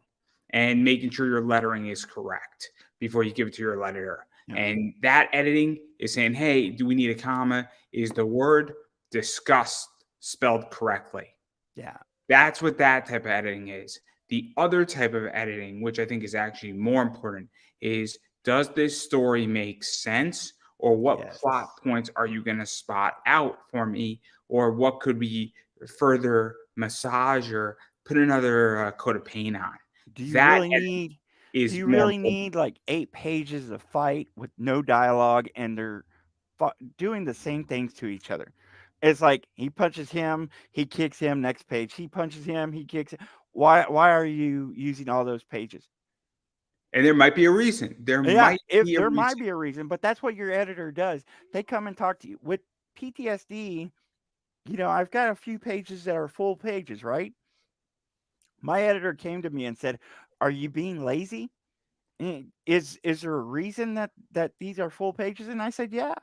and making sure your lettering is correct before you give it to your editor. Yeah. And that editing is saying, hey, do we need a comma? Is the word discussed spelled correctly? Yeah. That's what that type of editing is. The other type of editing, which I think is actually more important, is does this story make sense? Or what Yes. plot points are you going to spot out for me? Or what could we further massage or put another coat of paint on? Do you That really need is more important. like 8 pages of fight with no dialogue and they're doing the same things to each other? It's like he punches him, he kicks him, next page. He punches him, he kicks him. Why are you using all those pages? And there might be a reason. There Yeah, might if be a there reason. might be a reason, but that's what your editor does. They come and talk to you. With PTSD, I've got a few pages that are full pages, right? My editor came to me and said, "Are you being lazy? Is there a reason that these are full pages?" And I said, "Yeah.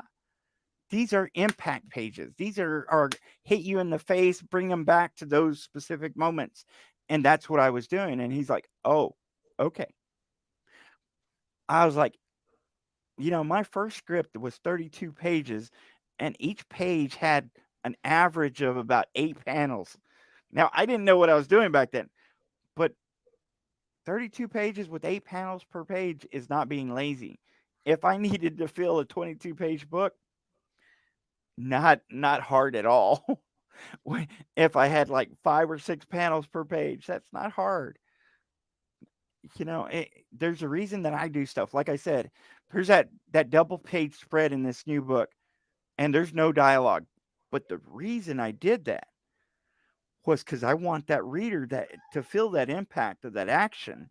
These are impact pages. These are hit you in the face, bring them back to those specific moments." And that's what I was doing. And he's like, "Oh, okay." I was like, my first script was 32 pages, and each page had an average of about 8 panels. Now, I didn't know what I was doing back then, but 32 pages with 8 panels per page is not being lazy. If I needed to fill a 22-page book, not hard at all. If I had like 5 or 6 panels per page, that's not hard. There's a reason that I do stuff. Like I said, there's that double page spread in this new book, and there's no dialogue. But the reason I did that was because I want that reader that to feel that impact of that action,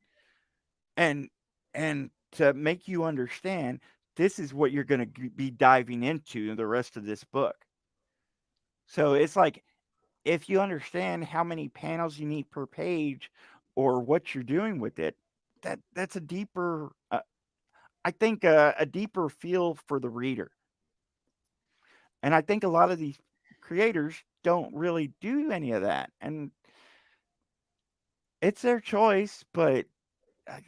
and to make you understand this is what you're going to be diving into the rest of this book. So it's like, if you understand how many panels you need per page or what you're doing with it, that's a deeper, I think, a deeper feel for the reader. And I think a lot of these creators don't really do any of that, and it's their choice. But uh,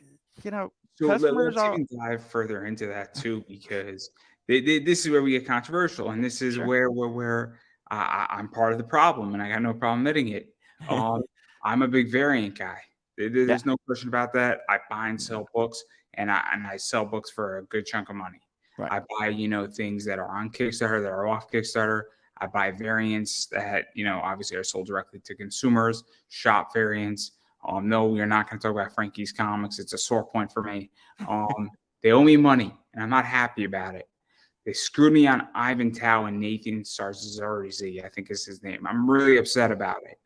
you know, So customers let's are even dive further into that too, because this is where we get controversial, and this is sure. where I'm part of the problem, and I got no problem admitting it. Um, I'm a big variant guy. Yeah, There's no question about that. I buy and sell books, and I sell books for a good chunk of money. right. I buy things that are on Kickstarter, that are off Kickstarter. I buy variants that obviously are sold directly to consumers, shop variants. No, we are not going to talk about Frankie's Comics. It's a sore point for me. They owe me money, and I'm not happy about it. They screwed me on Ivan Tao and Nathan Sarzazi, I think is his name. I'm really upset about it.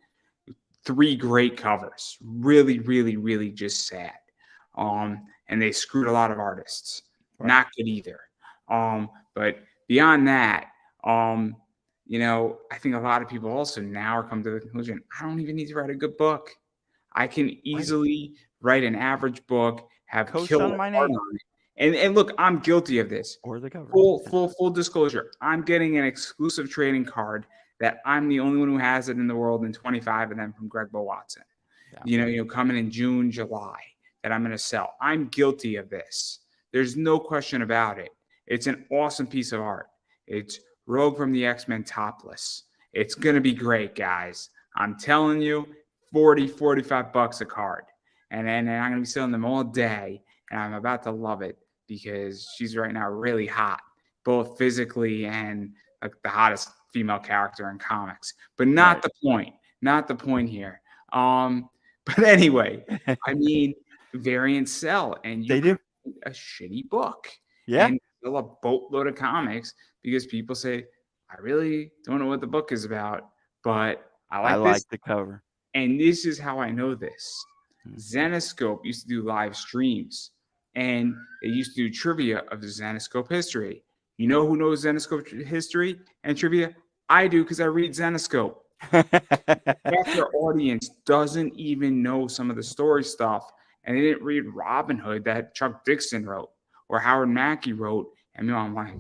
3 great covers. Really, really, really just sad. And they screwed a lot of artists. Right. Not good either. But beyond that, I think a lot of people also now are come to the conclusion, I don't even need to write a good book. I can Right. easily write an average book, have Co-sign killer my art name on it. And look, I'm guilty of this. or the cover. Full disclosure. I'm getting an exclusive trading card that I'm the only one who has it in the world, and 25 of them from Greg Bo Watson. Yeah. Coming in June, July, that I'm going to sell. I'm guilty of this. There's no question about it. It's an awesome piece of art. It's Rogue from the X-Men topless. It's going to be great, guys. I'm telling you, 40, 45 bucks a card. And I'm going to be selling them all day, and I'm about to love it because she's right now really hot, both physically and like the hottest female character in comics. But not Right. the point. Not the point here. But anyway, I mean, variants sell, and you They can do. write a shitty book Yeah. and sell a boatload of comics because people say, I really don't know what the book is about, but I I like this. like the cover. And this is how I know this. Mhm. Zenoscope used to do live streams, and they used to do trivia of the Zenoscope history. You know who knows Zenoscope history and trivia? I do, because I read Zenoscope. Half their audience doesn't even know some of the story stuff, and they didn't read Robin Hood that Chuck Dixon wrote or Howard Mackey wrote. And I'm like,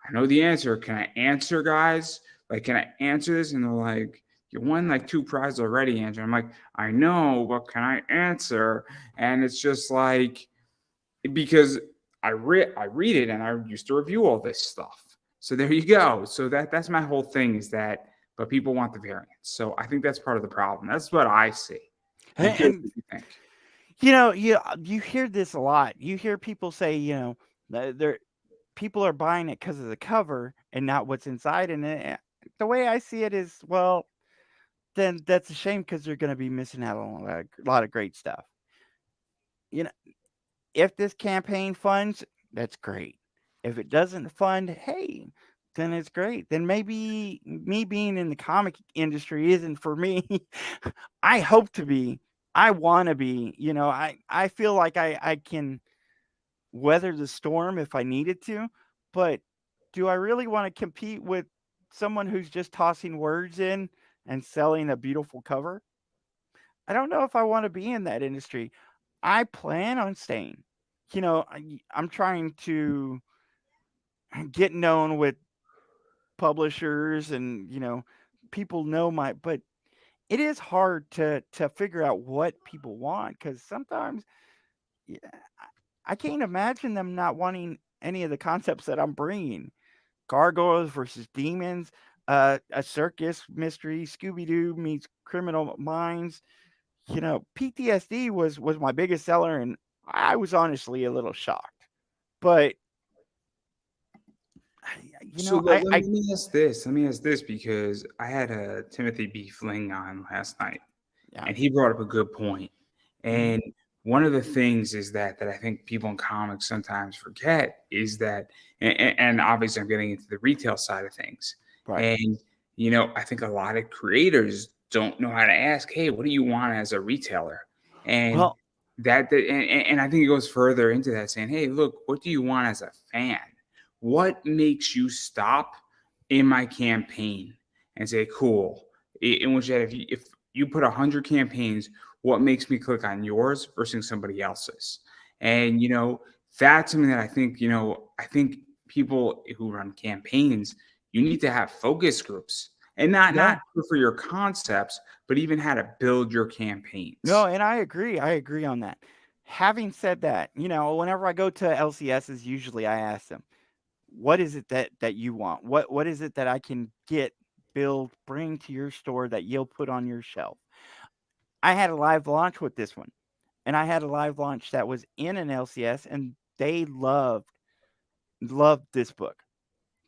I know the answer. Can I answer, guys? Like, can I answer this? And they're like, you won like 2 prizes already, Andrew. I'm like, I know, but can I answer? And it's just like, because I read it, and I used to review all this stuff. So there you go. So that's my whole thing, is that, but people want the variance. So I think that's part of the problem. That's what I see. I'm curious And what you think. you hear this a lot. You hear people say, they're people are buying it because of the cover and not what's inside. And the way I see it is, well, then that's a shame because they're going to be missing out on a lot of great stuff. You know, if this campaign funds, that's great. If it doesn't fund, hey, then it's great. Then maybe me being in the comic industry isn't for me. I hope to be. I want to be. I feel like I can weather the storm if I needed to, but do I really want to compete with someone who's just tossing words in and selling a beautiful cover? I don't know if I want to be in that industry. I plan on staying. I'm trying to get known with publishers, and people know but it is hard to figure out what people want, because sometimes, yeah, I can't imagine them not wanting any of the concepts that I'm bringing. Gargoyles versus demons, a circus mystery, Scooby Doo meets Criminal Minds. PTSD was my biggest seller, and I was honestly a little shocked. But So I let me ask this. Let me ask this because I had a Timothy B. Fling on last night, yeah. and he brought up a good point. Mhm. And one of the things is that I think people in comics sometimes forget is that, and obviously I'm getting into the retail side of things, Right. and I think a lot of creators don't know how to ask, hey, what do you want as a retailer? And Well, and I think it goes further into that, saying, hey, look, what do you want as a fan? What makes you stop in my campaign and say, cool? In which that if you put 100 campaigns, what makes me click on yours versus somebody else's? And that's something that I think people who run campaigns, you need to have focus groups, and not yeah. for your concepts, but even how to build your No, campaigns. and I agree. I agree on that. Having said that, whenever I go to LCSs, usually I ask them, "What is it that you want? What is it that I can get, build, bring to your store that you'll put on your shelf?" I had a live launch with this one, and I had a live launch that was in an LCS, and they loved this book.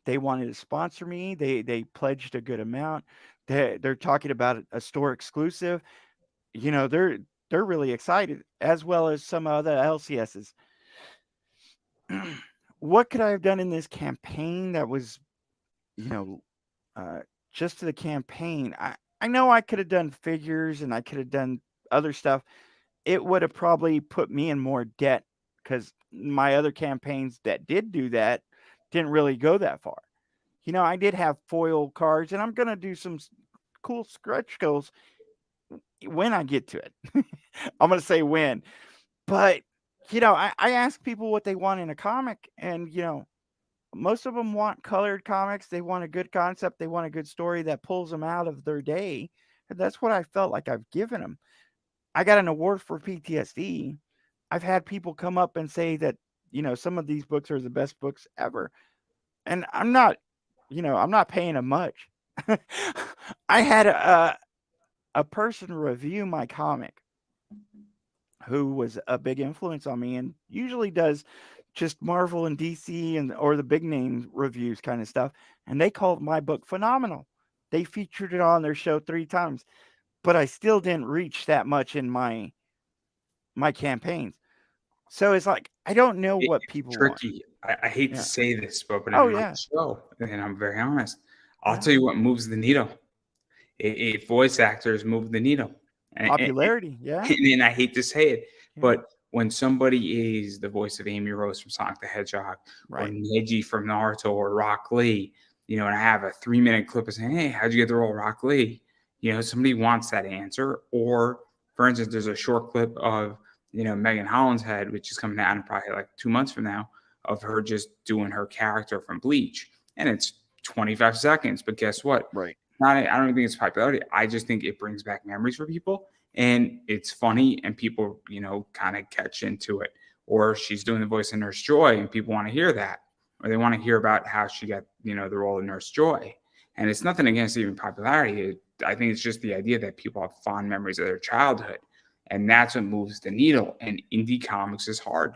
They wanted to sponsor me. They pledged a good amount. They're talking about a store exclusive. They're really excited, as well as some other LCSs. What could I have done in this campaign that was, you know, uh, just to the campaign? I know I could have done figures and I could have done other stuff. It would have probably put me in more debt because my other campaigns that did do that didn't really go that far. I did have foil cards, and I'm gonna do some cool stretch goals when I get to it. I'm gonna say when, but I ask people what they want in a comic, and most of them want colored comics. They want a good concept. They want a good story that pulls them out of their day, and that's what I felt like I've given them. I got an award for PTSD. I've had people come up and say that some of these books are the best books ever, and I'm not paying them much. I had a person review my comic who was a big influence on me and usually does just Marvel and DC and or the big name reviews kind of stuff. And they called my book phenomenal. They featured it on their show 3 times, but I still didn't reach that much in my campaigns. So it's like I don't know what It's people want. tricky. I hate to Yeah. say this, but Oh in my yeah. show, and I'm very honest, I'll Yeah. tell you what moves the needle. Voice actors move the needle, and Popularity. Yeah. and I hate to say it, Yeah. but when somebody is the voice of Amy Rose from Sonic the Hedgehog, or Right. Neji from Naruto, or Rock Lee, and I have a 3-minute clip of saying, "Hey, how'd you get the role, of Rock Lee?" Somebody wants that answer. Or, for instance, there's a short clip of Megan Holland's head, which is coming out in probably like 2 months from now, of her just doing her character from Bleach, and it's 25 seconds. But guess what? Right. Not I don't think it's popularity. I just think it brings back memories for people, and it's funny, and people, kind of catch into it. Or she's doing the voice of Nurse Joy, and people want to hear that, or they want to hear about how she got, the role of Nurse Joy. And it's nothing against even popularity. I think it's just the idea that people have fond memories of their childhood, and that's what moves the needle. And indie comics is hard,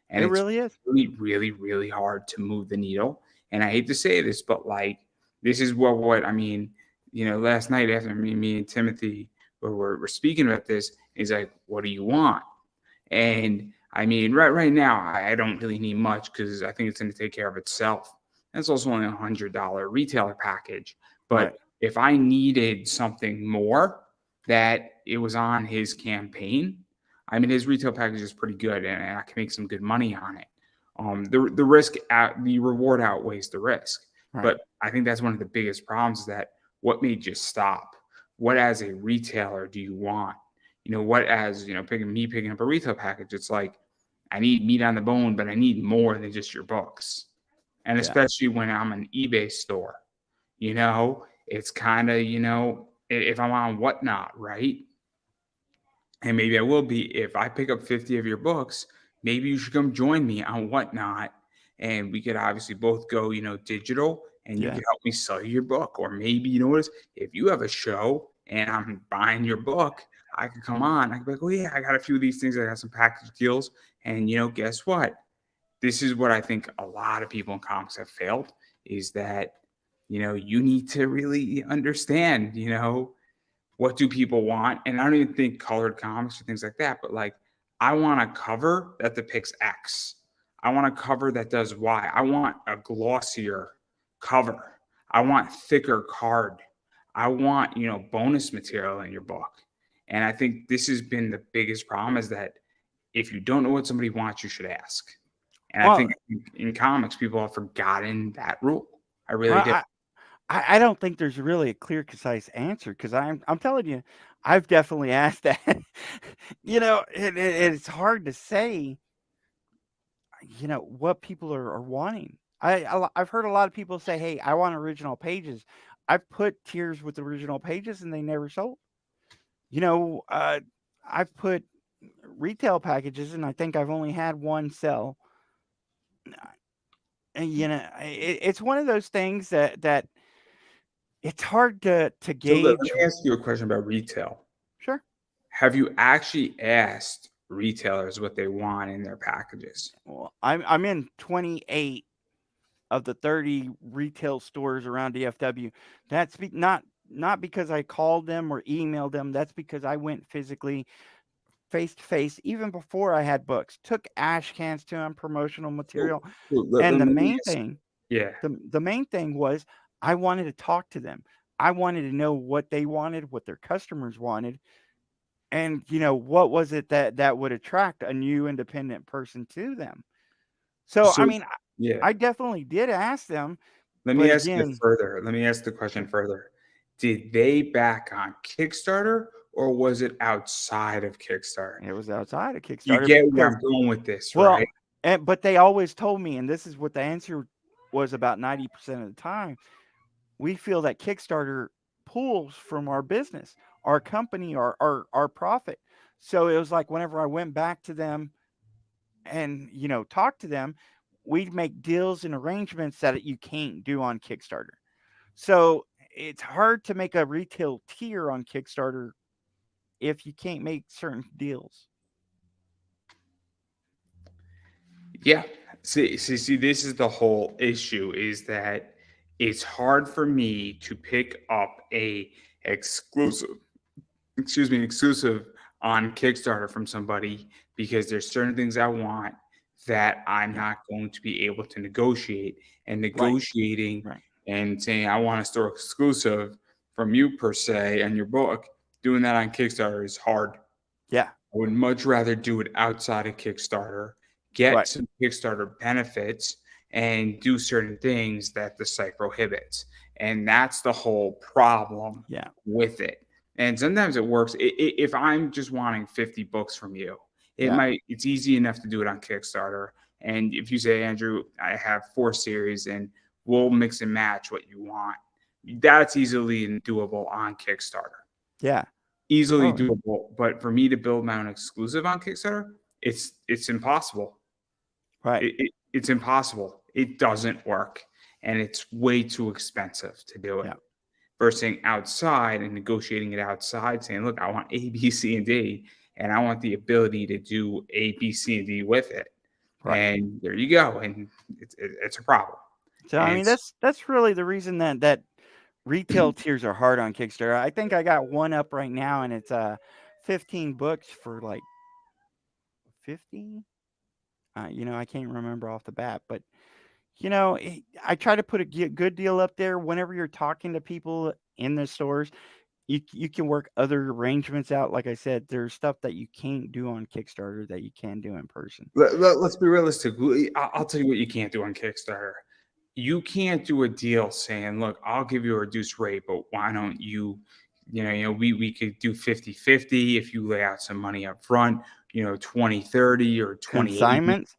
and It it's really is. really, really, really hard to move the needle. And I hate to say this, but like this is what I mean. Last night after me and Timothy we're speaking about this, he's like, "What do you want?" And I mean, right now, I don't really need much because I think it's going to take care of itself. And it's also only $100 retailer package. Right. But if I needed something more, that it was on his campaign, I mean, his retail package is pretty good, and I can make some good money on it. The reward outweighs the risk. Right. But I think that's one of the biggest problems is that what made you stop? What as a retailer do you want? What as picking up a retail package, it's like I need meat on the bone, but I need more than just your books. And Yeah. especially when I'm an eBay store, it's kind of, if I'm on Whatnot, right? And maybe I will be, if I pick up 50 of your books, maybe you should come join me on Whatnot. And we could obviously both go, digital, and you Yeah. could help me sell your book. Or maybe, if you have a show and I'm buying your book, I could come on. I could be like, oh yeah, I got a few of these things. I got some package deals, and guess what? This is what I think a lot of people in comics have failed is that you need to really understand what do people want. And I don't even think colored comics or things like that, but like I want a cover that depicts X. I want a cover that does Y. I want a glossier cover. I want thicker card. I want bonus material in your book. And I think this has been the biggest problem is that if you don't know what somebody wants, you should ask. And I Well, think in comics, people have forgotten that rule. I really well, do. I don't think there's really a clear, concise answer because I'm telling you, I've definitely asked that. It's hard to say, what people are wanting. I've heard a lot of people say, "Hey, I want original pages." I've put tiers with original pages and they never sold. You know, uh, I've put retail packages and I think I've only had one sell. And it's one of those things that it's hard to So let gauge. me ask you a question about retail. Sure. Have you actually asked retailers what they want in their packages? Well, I'm in 28 of the 30 retail stores around DFW. That's not because I called them or emailed them. That's because I went physically face to face even before I had books. Took ash cans to them, promotional So, material. so And let me ask. Yeah. the main thing was I wanted to talk to them. I wanted to know what they wanted, what their customers wanted, and what was it that would attract a new independent person to them. So I So mean, yeah. I definitely did ask them, Let but me ask you again, further. Let me ask the question sure, further. Did they back on Kickstarter or was it outside of Kickstarter? it was outside of You Kickstarter get where because I'm going with this, well, right? but they always told me, and this is what the answer was about 90% of the time. We feel that Kickstarter pulls from our business, our company, our profit. So it was like whenever I went back to them and talked to them, we'd make deals and arrangements that you can't do on Kickstarter. So it's hard to make a retail tier on Kickstarter if you can't make certain deals. Yeah. See, this is the whole issue is that it's hard for me to pick up a exclusive, exclusive on Kickstarter from somebody because there's certain things I want that I'm Yeah. not going to be able to negotiate. And Right. negotiating Right. and saying I want a store exclusive from you per se and your book, doing that on Kickstarter is hard. Yeah. I would much rather do it outside of Kickstarter, get Right. some Kickstarter benefits, and do certain things that the site prohibits. And that's the whole problem Yeah. with it. And sometimes it works. If I'm just wanting 50 books from you, Yeah. it's easy enough to do it on Kickstarter. And if you say, Andrew, I have 4 series and we'll mix and match what you want, that's easily doable on Kickstarter, Yeah. easily Totally. doable. But for me to build my own exclusive on Kickstarter, it's impossible. Right. It's impossible. It doesn't work, and it's way too expensive to do it. Yeah. Versus outside and negotiating it outside, saying, "Look, I want A, B, C, and D, and I want the ability to do A, B, C, and D with it." Right. And there you go, and it's a problem. So I And mean that's really the reason that retail tiers are hard on Kickstarter. I think I got one up right now and it's 15 books for like 50. I can't remember off the bat, but I try to put a good deal up there whenever you're talking to people in the stores. You can work other arrangements out. Like I said, there's stuff that you can't do on Kickstarter that you can do in person. let's be realistic. I'll tell you what you can't do on Kickstarter. You can't do a deal saying, "Look, I'll give you a reduced rate, but why don't you, we could do 50-50 if you lay out some money up front, 20-30 or 20-80 Consignments.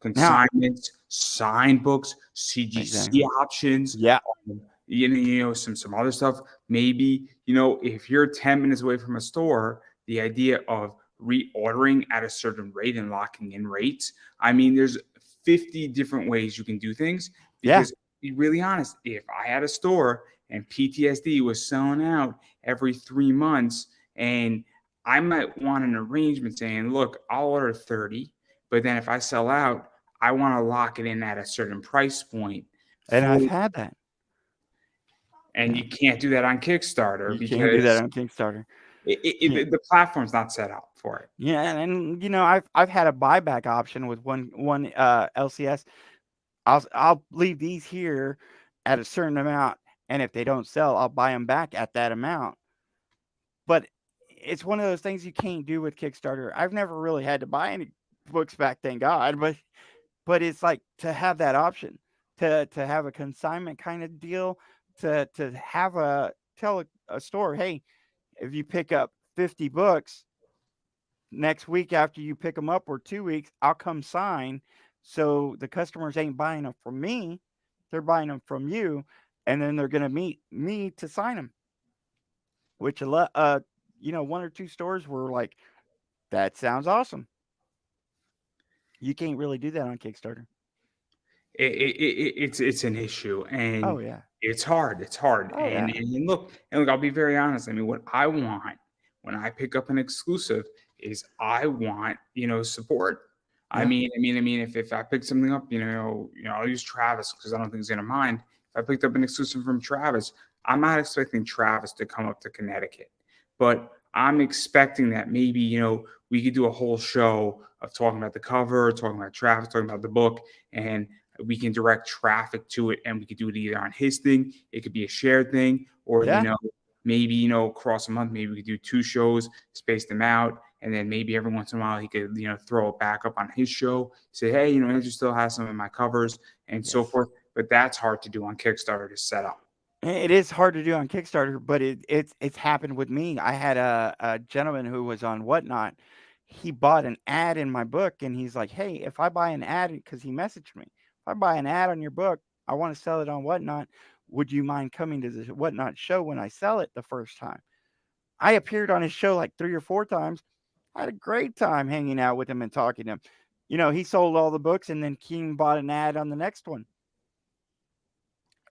Now, consignments, signed books, CGC exactly. options, Yeah. some other stuff. Maybe, if you're 10 minutes away from a store, the idea of reordering at a certain rate and locking in rates. I mean, there's 50 different ways you can do things Yeah. because be really honest, if I had a store and PTSD was selling out every 3 months. And I might want an arrangement saying, look, I'll order 30, but then if I sell out, I want to lock it in at a certain price point And for, I've had that. and Yeah, you can't do that on Kickstarter you can't do that because on Kickstarter. it, the platform's not set up for it. Yeah, and I've had a buyback option with one LCS. I'll leave these here at a certain amount, and if they don't sell, I'll buy them back at that amount. But it's one of those things you can't do with Kickstarter. I've never really had to buy any books back, thank God. But it's like to have that option, to have a consignment kind of deal, to have a tell a store, hey, if you pick up 50 books next week after you pick them up, or 2 weeks, I'll come sign. So the customers ain't buying them from me, they're buying them from you, and then they're gonna meet me to sign them. Which one or two stores were like, that sounds awesome. You can't really do that on Kickstarter. It's an issue, Oh and yeah. it's hard. It's hard. Oh yeah. And look, I'll be very honest. I mean, what I want when I pick up an exclusive is I want support. Yeah. If I pick something up, I'll use Travis because I don't think he's gonna mind. If I picked up an exclusive from Travis, I'm not expecting Travis to come up to Connecticut, but I'm expecting that maybe we could do a whole show of talking about the cover, talking about Travis, talking about the book, and we can direct traffic to it, and we could do it either on his thing, it could be a shared thing, or Yeah. maybe across a month, maybe we could do 2 shows, space them out, and then maybe every once in a while he could throw it back up on his show, say, hey, Andrew still has some of my covers and so Yes. forth. But that's hard to do on Kickstarter to set up. It is hard to do on Kickstarter, but it's happened with me. I had a gentleman who was on Whatnot. He bought an ad in my book, and he's like, "Hey, if I buy an ad," because he messaged me, "if I buy an ad on your book, I want to sell it on Whatnot. Would you mind coming to the Whatnot show when I sell it the first time?" I appeared on his show like 3 or 4 times. I had a great time hanging out with him and talking to him. He sold all the books, and then King bought an ad on the next one.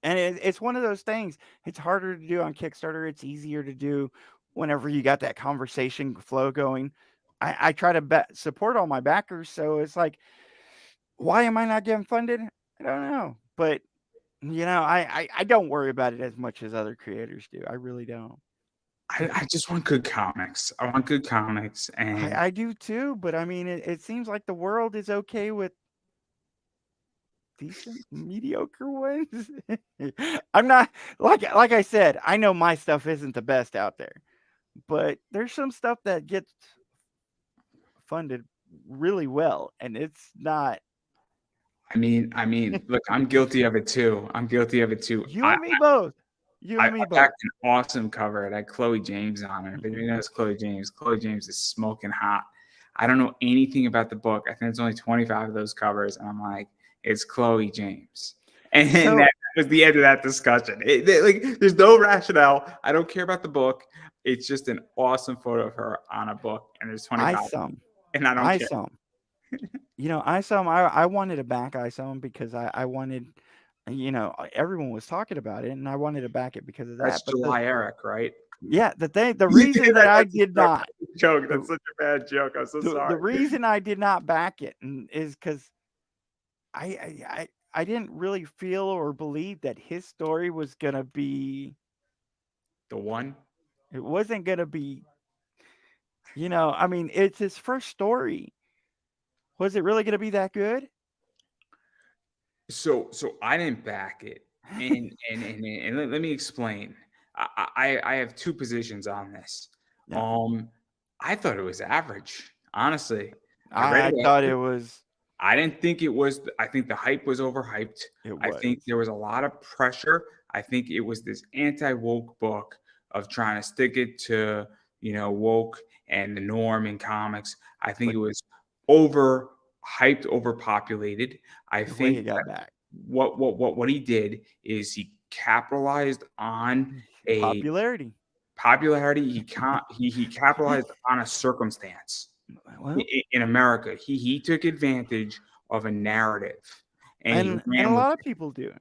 And it's one of those things. It's harder to do on Kickstarter. It's easier to do whenever you got that conversation flow going. I try to support all my backers, so it's like, why am I not getting funded? I don't know, but I don't worry about it as much as other creators do. I really don't. I just want good comics. I want good comics, and I do too, but I mean, it seems like the world is okay with decent, mediocre ones. I'm not like I said, I know my stuff isn't the best out there, but there's some stuff that gets funded really well, and it's not. look, I'm guilty of it too. I'm guilty of it too. You and me both. You I and me both. backed an awesome cover. It had Chloe James on it. If anybody knows Chloe James is smoking hot. I don't know anything about the book. I think it's only 25 of those covers, and I'm like, it's Chloe James. And So that was the end of that discussion. There's no rationale. I don't care about the book. It's just an awesome photo of her on a book, and there's 25, and I don't care. ISOM. ISOM. I wanted to back ISOM because I wanted. Everyone was talking about it, and I wanted to back it because of That's that. But July Eric, right? the reason that I did not joke. the, That's such a bad joke. I'm so the sorry. reason I did not back it is because I didn't really feel or believe that his story was gonna be. The one. It wasn't gonna be. I mean, it's his first story. Was it really gonna be that good? So I didn't back it, and let me explain. I have two positions on this. Yeah, I thought it was average. Honestly, I read I it. thought it was. I didn't think it was. I think the hype was overhyped. It I was. think there was a lot of pressure. I think it was this anti-woke book of trying to stick it to woke and the norm in comics. I think But it was over hyped, overpopulated. I the way think he got back, what he did is he capitalized on a popularity. popularity. He capitalized on a circumstance Well, in America. He took advantage of a narrative, and he and ran a with lot of it. people do.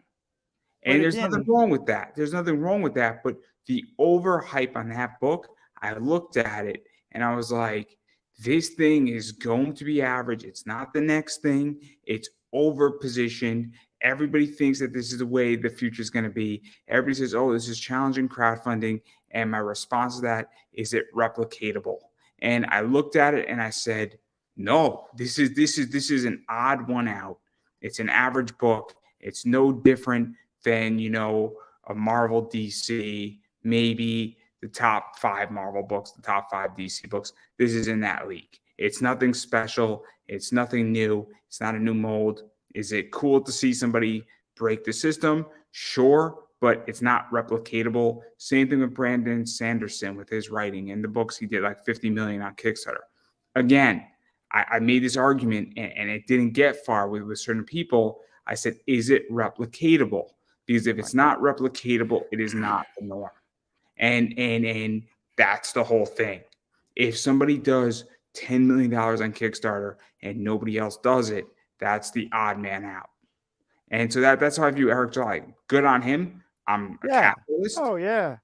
But And there's nothing again, wrong with that. There's nothing wrong with that. But the overhype on that book, I looked at it and I was like, this thing is going to be average. It's not the next thing. It's over positioned. Everybody thinks that this is the way the future is going to be. Everybody says, oh, this is challenging crowdfunding. And my response to that is it replicatable? And I looked at it and I said, no, this is an odd one out. It's an average book. It's no different than, a Marvel DC, maybe the top 5 Marvel books, the top 5 DC books. This is in that league. It's nothing special. It's nothing new. It's not a new mold. Is it cool to see somebody break the system? Sure, but it's not replicatable. Same thing with Brandon Sanderson with his writing. In the books, he did like 50 million on Kickstarter. Again, I made this argument and it didn't get far with certain people. I said, is it replicatable? Because if it's not replicatable, it is not the norm. And that's the whole thing. If somebody does $10 million on Kickstarter and nobody else does it, that's the odd man out. And so that's how I view Eric July. Good on him. I'm a yeah. capitalist. Oh yeah.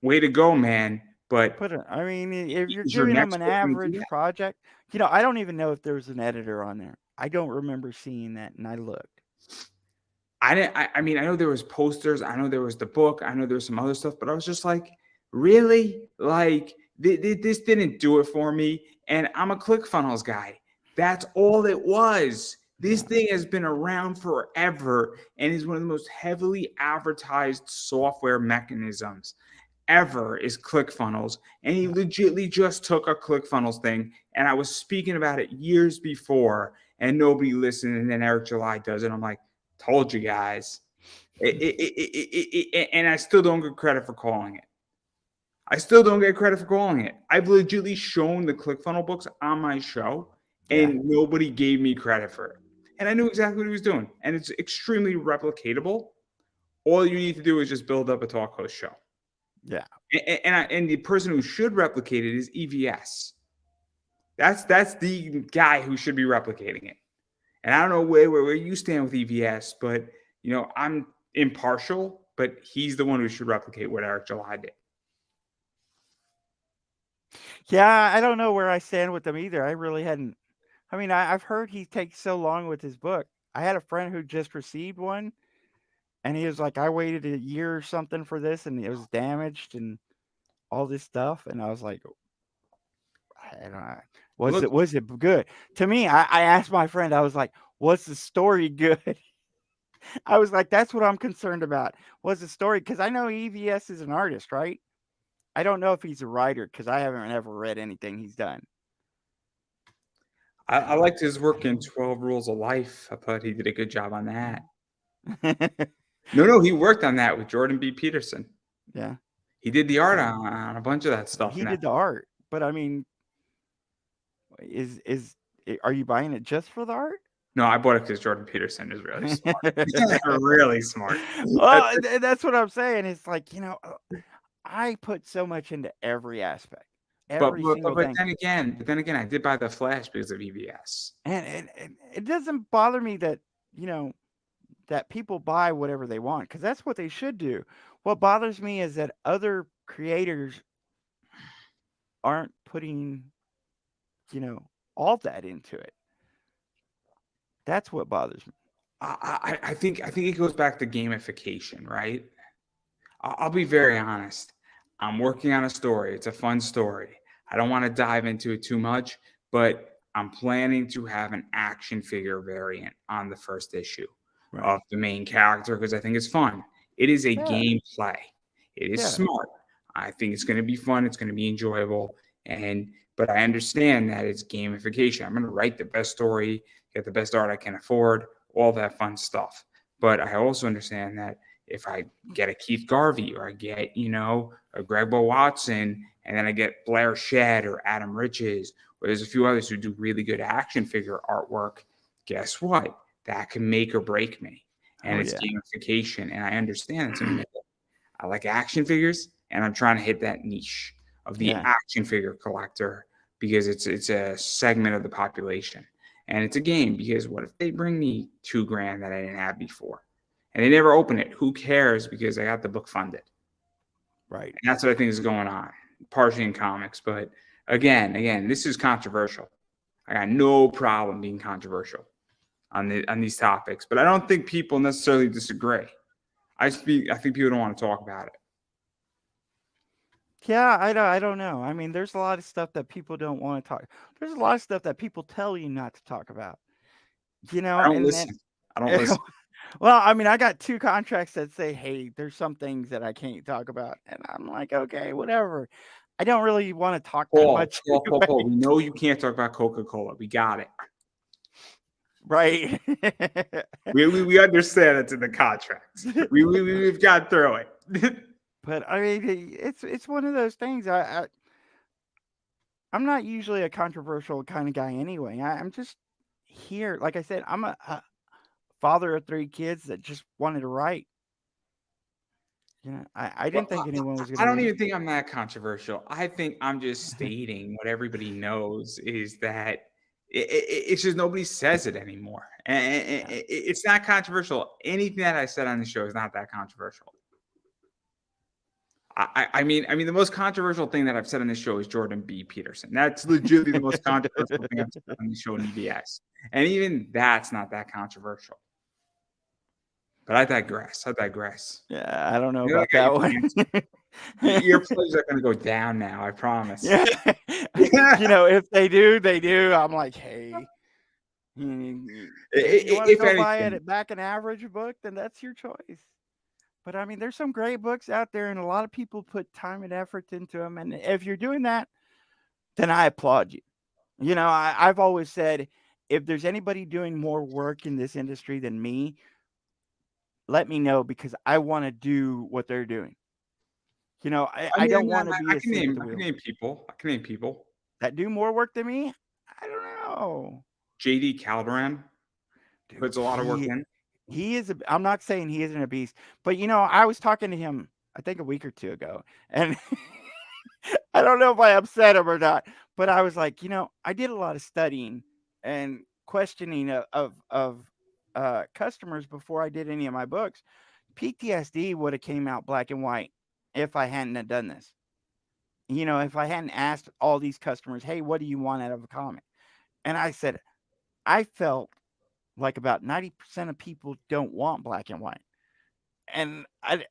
Way to go, man. But I mean, if you're is your giving them next an book going to do average that? project, I don't even know if there was an editor on there. I don't remember seeing that, and I looked. I didn't. I mean, I know there was posters. I know there was the book. I know there was some other stuff. But I was just like, really? Like this didn't do it for me. And I'm a ClickFunnels guy. That's all it was. This thing has been around forever and is one of the most heavily advertised software mechanisms ever is ClickFunnels. And he legitimately just took a ClickFunnels thing. And I was speaking about it years before and nobody listened. And then Eric July does it. I'm like, told you guys. And I still don't get credit for calling it. I've legitimately shown the ClickFunnels books on my show, and nobody gave me credit for it. And I knew exactly what he was doing. And it's extremely replicatable. All you need to do is just build up a talk host show. Yeah. And the person who should replicate it is EVS. That's the guy who should be replicating it. And I don't know where you stand with EVS, but I'm impartial, but he's the one who should replicate what Eric July did. Yeah, I don't know where I stand with them either. I really hadn't. I mean, I've heard he takes so long with his book. I had a friend who just received one, and he was like, "I waited a year or something for this, and it was damaged and all this stuff." And I was like, "I don't know. Was it good?" To me, I asked my friend. I was like, "Was the story good?" I was like, "That's what I'm concerned about. Was the story?" Because I know EVS is an artist, right? I don't know if he's a writer because I haven't ever read anything he's done. I liked his work in 12 Rules of Life. I thought he did a good job on that. No, he worked on that with Jordan B. Peterson. Yeah. He did the art on a bunch of that stuff. He did the art, but I mean, are you buying it just for the art? No, I bought it because Jordan Peterson is really smart. Really smart. Well, that's what I'm saying. It's like, I put so much into every aspect, every single thing. But then again, I did buy the Flash because of EVS. And it doesn't bother me that, that people buy whatever they want, because that's what they should do. What bothers me is that other creators aren't putting, all that into it. That's what bothers me. I think it goes back to gamification, right? I'll be very honest. I'm working on a story. It's a fun story. I don't want to dive into it too much, but I'm planning to have an action figure variant on the first issue of the main character because I think it's fun. It is a gameplay. It is smart. I think it's going to be fun. It's going to be enjoyable. But I understand that it's gamification. I'm going to write the best story, get the best art I can afford, all that fun stuff. But I also understand that if I get a Keith Garvey or I get, a Greg Bo Watson, and then I get Blair Shedd or Adam Riches, or there's a few others who do really good action figure artwork, guess what? That can make or break me. And it's gamification. And I understand that. I like action figures, and I'm trying to hit that niche of the action figure collector because it's a segment of the population. And it's a game because what if they bring me $2,000 that I didn't have before? and they never open it. Who cares? Because I got the book funded. Right. And that's what I think is going on, partially in comics. But again, this is controversial. I got no problem being controversial on these topics, but I don't think people necessarily disagree. I think people don't want to talk about it. Yeah, I don't know. I mean, there's a lot of stuff that people don't want to talk. There's a lot of stuff that people tell you not to talk about. I don't And then listen. I don't listen. well, I mean, I got 2 contracts that say, "Hey, there's some things that I can't talk about." And I'm like, "Okay, whatever." I don't really want to talk that much Paul. anyway. We know you can't talk about Coca-Cola. We got it. Right. We understand it's in the contracts. We've got through it. But I mean, it's one of those things. I'm not usually a controversial kind of guy anyway. I'm just here. Like I said, I'm a father of 3 kids that just wanted to write. I Well, didn't think anyone was going I to don't read it. even think I'm that controversial. I think I'm just stating what everybody knows is that it's just nobody says it anymore. And Yeah. it's not controversial. Anything that I said on the show is not that controversial. I mean, the most controversial thing that I've said on this show is Jordan B. Peterson. That's legitimately the most controversial thing I've said on the show in EBS. And even that's not that controversial. But I digress. Yeah, I don't know You know, about got that your one. pants. Your plays are going to go down now. I promise. Yeah. If they do, they do. I'm like, hey, if you want to If go buy anything, it back an average book, then that's your choice. But I mean, there's some great books out there, and a lot of people put time and effort into them. And if you're doing that, then I applaud you. I've always said, if there's anybody doing more work in this industry than me, let me know because I want to do what they're doing. I I mean, don't want to be I can asleep at name the I can wheel. name people. I can name people. That do more work than me? I don't know. JD Calderon Dude, puts a lot of work in. he is I'm not saying he isn't a beast, but I was talking to him I think a week or 2 ago, and I don't know if I upset him or not, but I was like, I did a lot of studying and questioning of customers before I did any of my books. PTSD would have came out black and white if I hadn't have done this. If I hadn't asked all these customers, "Hey, what do you want out of a comic?" And I said, I felt like about 90% of people don't want black and white. And I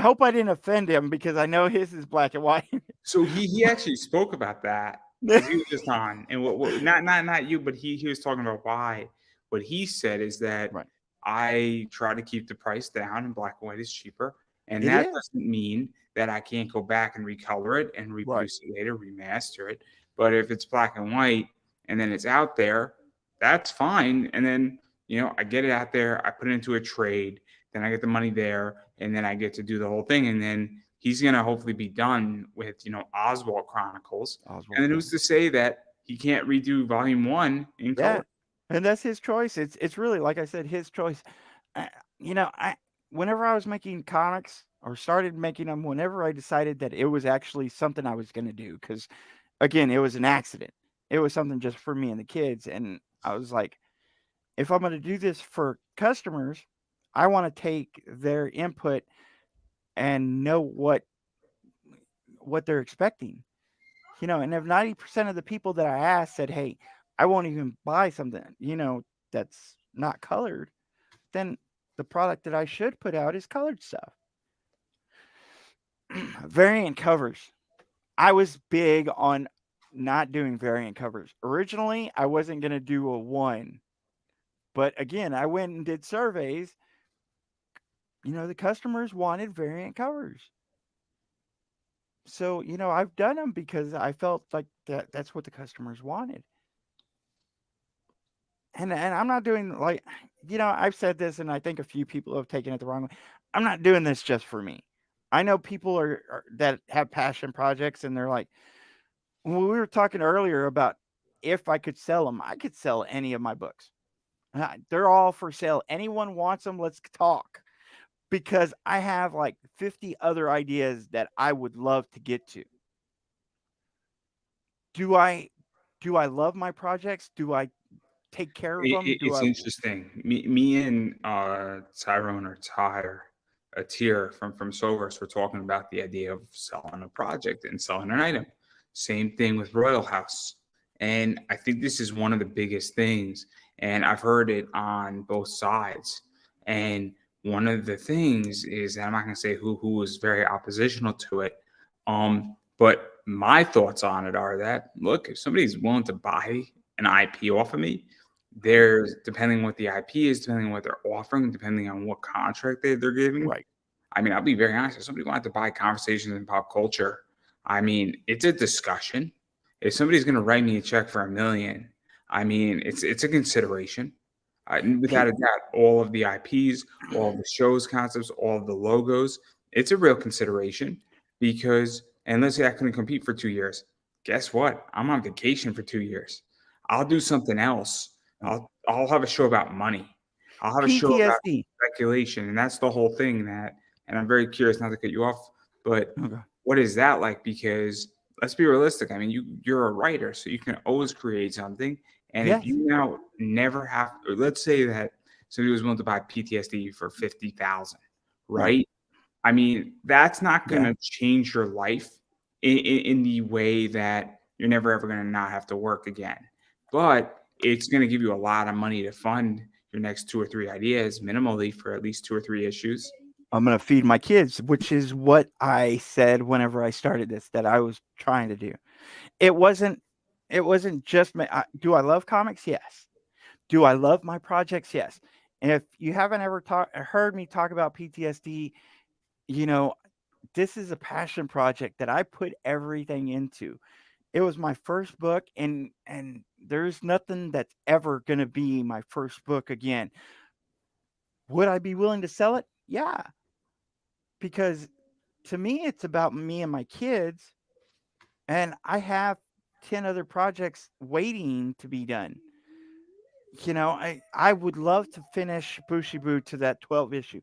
hope I didn't offend him because I know his is black and white. So he actually spoke about that because he was just on, and what not you, but he was talking about why. What he said is that Right. I try to keep the price down, and black and white is cheaper, and It that is. doesn't mean that I can't go back and recolor it and Right. reproduce it later, remaster it. But if it's black and white and then it's out there, that's fine. And then I get it out there, I put it into a trade, then I get the money there, and then I get to do the whole thing, and then he's gonna hopefully be done with Oswald Chronicles. And then who's to say that he can't redo Volume 1 in Yeah. color? And that's his choice. It's really, like I said, his choice. I whenever I was making comics or started making them, whenever I decided that it was actually something I was going to do, because again, it was an accident. It was something just for me and the kids, and I was like, if I'm going to do this for customers, I want to take their input and know what they're expecting. And if 90% of the people that I asked said, "Hey, I won't even buy something, that's not colored," then the product that I should put out is colored stuff. Variant covers. I was big on not doing variant covers. Originally, I wasn't going to do a 1. But again, I went and did surveys. The customers wanted variant covers. So, I've done them because I felt like that's what the customers wanted. And I'm not doing like, I've said this and I think a few people have taken it the wrong way. I'm not doing this just for me. I know people are that have passion projects and they're like, when we were talking earlier about if I could sell them, I could sell any of my books. They're all for sale. Anyone wants them, let's talk. Because I have like 50 other ideas that I would love to get to. Do I love my projects? Do I take care of them? Do It's I? interesting. Me and Tyrone or Tyre, a tier from Source, were talking about the idea of selling a project and selling an item. Same thing with Royal House. And I think this is one of the biggest things. And I've heard it on both sides. And one of the things is, and I'm not going to say who was very oppositional to it. But my thoughts on it are that, look, if somebody's willing to buy an IP off of me, there's, depending on what the IP is, depending on what they're offering, depending on what contract they're giving. Right. I mean, I'll be very honest. If somebody wanted to buy conversations in pop culture, I mean, it's a discussion. If somebody's going to write me a check for $1 million, I mean, it's a consideration. Without a doubt, all of the IPs, all of the shows, concepts, all of the logos, it's a real consideration because, and let's say I couldn't compete for 2 years. Guess what? I'm on vacation for 2 years. I'll do something else. I'll have a show about money. I'll have a show about PTSD. speculation, and that's the whole thing. That, and I'm very curious, not to cut you off, but Okay. what is that like? Because let's be realistic. I mean, you're a writer, so you can always create something. And if Yes. you now never have, or let's say that somebody was willing to buy PTSD for 50,000, Right. right? I mean, that's not going Yeah. to change your life in the way that you're never ever going to not have to work again. But it's going to give you a lot of money to fund your next 2 or 3 ideas minimally for at least 2 or 3 issues. I'm going to feed my kids, which is what I said whenever I started this, that I was trying to do. It wasn't just me. Do I love comics? Yes. Do I love my projects? Yes. And if you haven't ever heard me talk about PTSD, you know, this is a passion project that I put everything into. It was my first book, and there's nothing that's ever going to be my first book again. Would I be willing to sell it? Yeah. Because to me, it's about me and my kids, and I have 10 other projects waiting to be done. I would love to finish Bushibu to that 12 issue.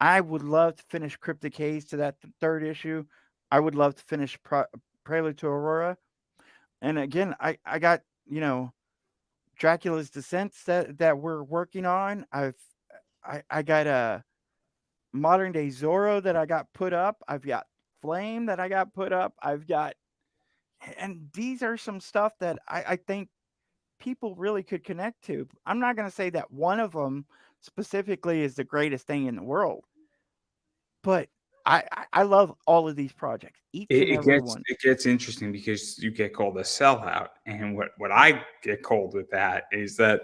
I would love to finish Cryptic Haze to that third issue. I would love to finish Prelude to Aurora. And again, I got, Dracula's Descents that we're working on. I got a modern day Zorro that I got put up. I've got Flame that I got put up. And these are some stuff that I think people really could connect to. I'm not going to say that one of them specifically is the greatest thing in the world, but I love all of these projects, each and every one. It gets interesting because you get called a sellout, and what I get called with that is that,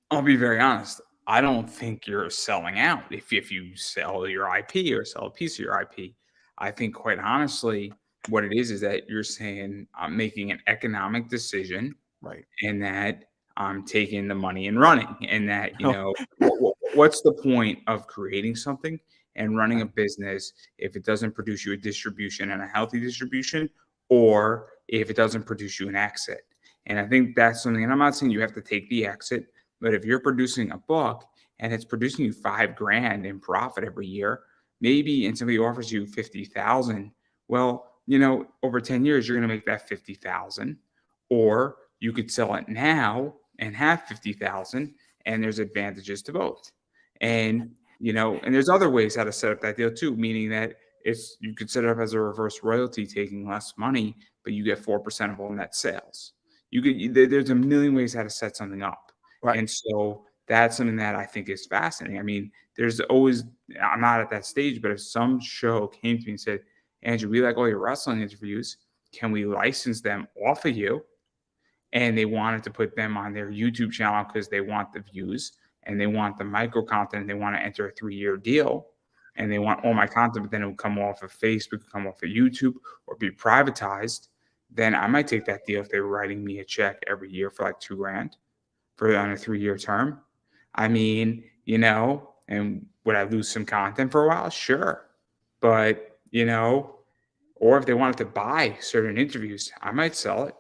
I'll be very honest. I don't think you're selling out if you sell your IP or sell a piece of your IP. I think, quite honestly, what it is that you're saying, I'm making an economic decision, Right. and that I'm taking the money and running, and that, what's the point of creating something and running a business if it doesn't produce you a distribution and a healthy distribution, or if it doesn't produce you an exit? And I think that's something, and I'm not saying you have to take the exit, but if you're producing a book and it's producing you $5,000 in profit every year, maybe, and somebody offers you 50,000, well, over 10 years, you're going to make that 50,000, or you could sell it now and have 50,000, and there's advantages to both. And, and there's other ways how to set up that deal too, meaning that you could set it up as a reverse royalty, taking less money, but you get 4% of all net sales. There's a million ways how to set something up. Right. And so that's something that I think is fascinating. I mean, there's always, I'm not at that stage, but if some show came to me and said, Andrew, we like all your wrestling interviews, can we license them off of you? And they wanted to put them on their YouTube channel because they want the views and they want the micro content. And they want to enter a 3-year deal, and they want all my content, but then it will come off of Facebook, come off of YouTube, or be privatized. Then I might take that deal if they were writing me a check every year for like $2,000 on a 3-year term. I mean, and would I lose some content for a while? Sure. But, or if they wanted to buy certain interviews, I might sell it,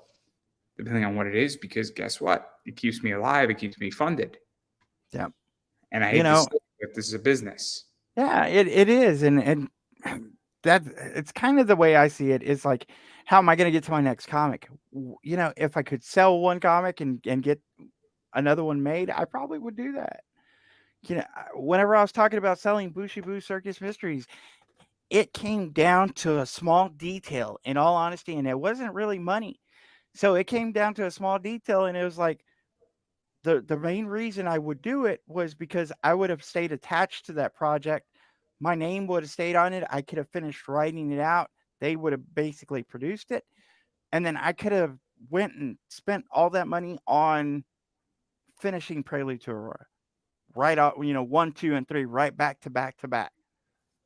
depending on what it is, because guess what? It keeps me alive. It keeps me funded. Yeah. And I hate to say it, but this is a business. Yeah, it is. And that it's kind of the way I see it. Is like, how am I going to get to my next comic? If I could sell one comic and get another one made, I probably would do that. Whenever I was talking about selling Bushibu Circus Mysteries, it came down to a small detail, in all honesty, and it wasn't really money. So it came down to a small detail, and it was like the main reason I would do it was because I would have stayed attached to that project. My name would have stayed on it. I could have finished writing it out. They would have basically produced it, and then I could have went and spent all that money on finishing Prelude to Aurora. Right out, 1, 2, and 3, right back to back to back,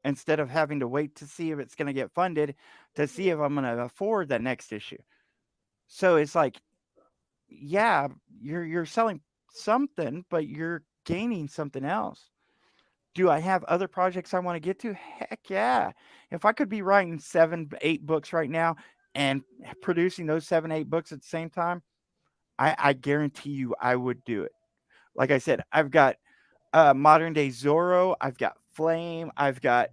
instead of having to wait to see if it's going to get funded to see if I'm going to afford that next issue. So it's like, yeah, you're selling something, but you're gaining something else. Do I have other projects I want to get to? Heck yeah. If I could be writing 7, 8 books right now and producing those 7, 8 books at the same time, I guarantee you I would do it. Like I said, I've got modern day Zorro, I've got Flame, I've got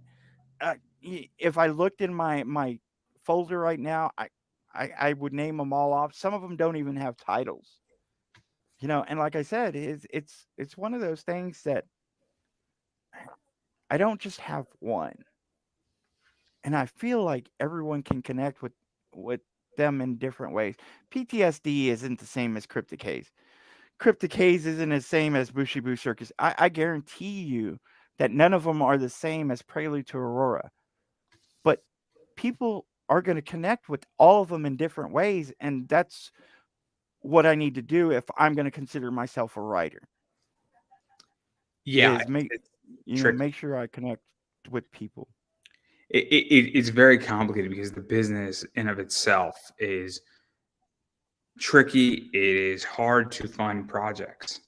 if I looked in my folder right now, I would name them all off. Some of them don't even have titles, And like I said, it's one of those things that I don't just have one, and I feel like everyone can connect with them in different ways. PTSD isn't the same as Cryptic Haze. Cryptic Haze isn't the same as Bushibu Circus. I guarantee you that none of them are the same as Prelude to Aurora. But people are going to connect with all of them in different ways, and that's what I need to do if I'm going to consider myself a writer. Yeah, Is make it's tricky. make sure I connect with people. It's very complicated because the business in of itself is tricky. It is hard to fund projects.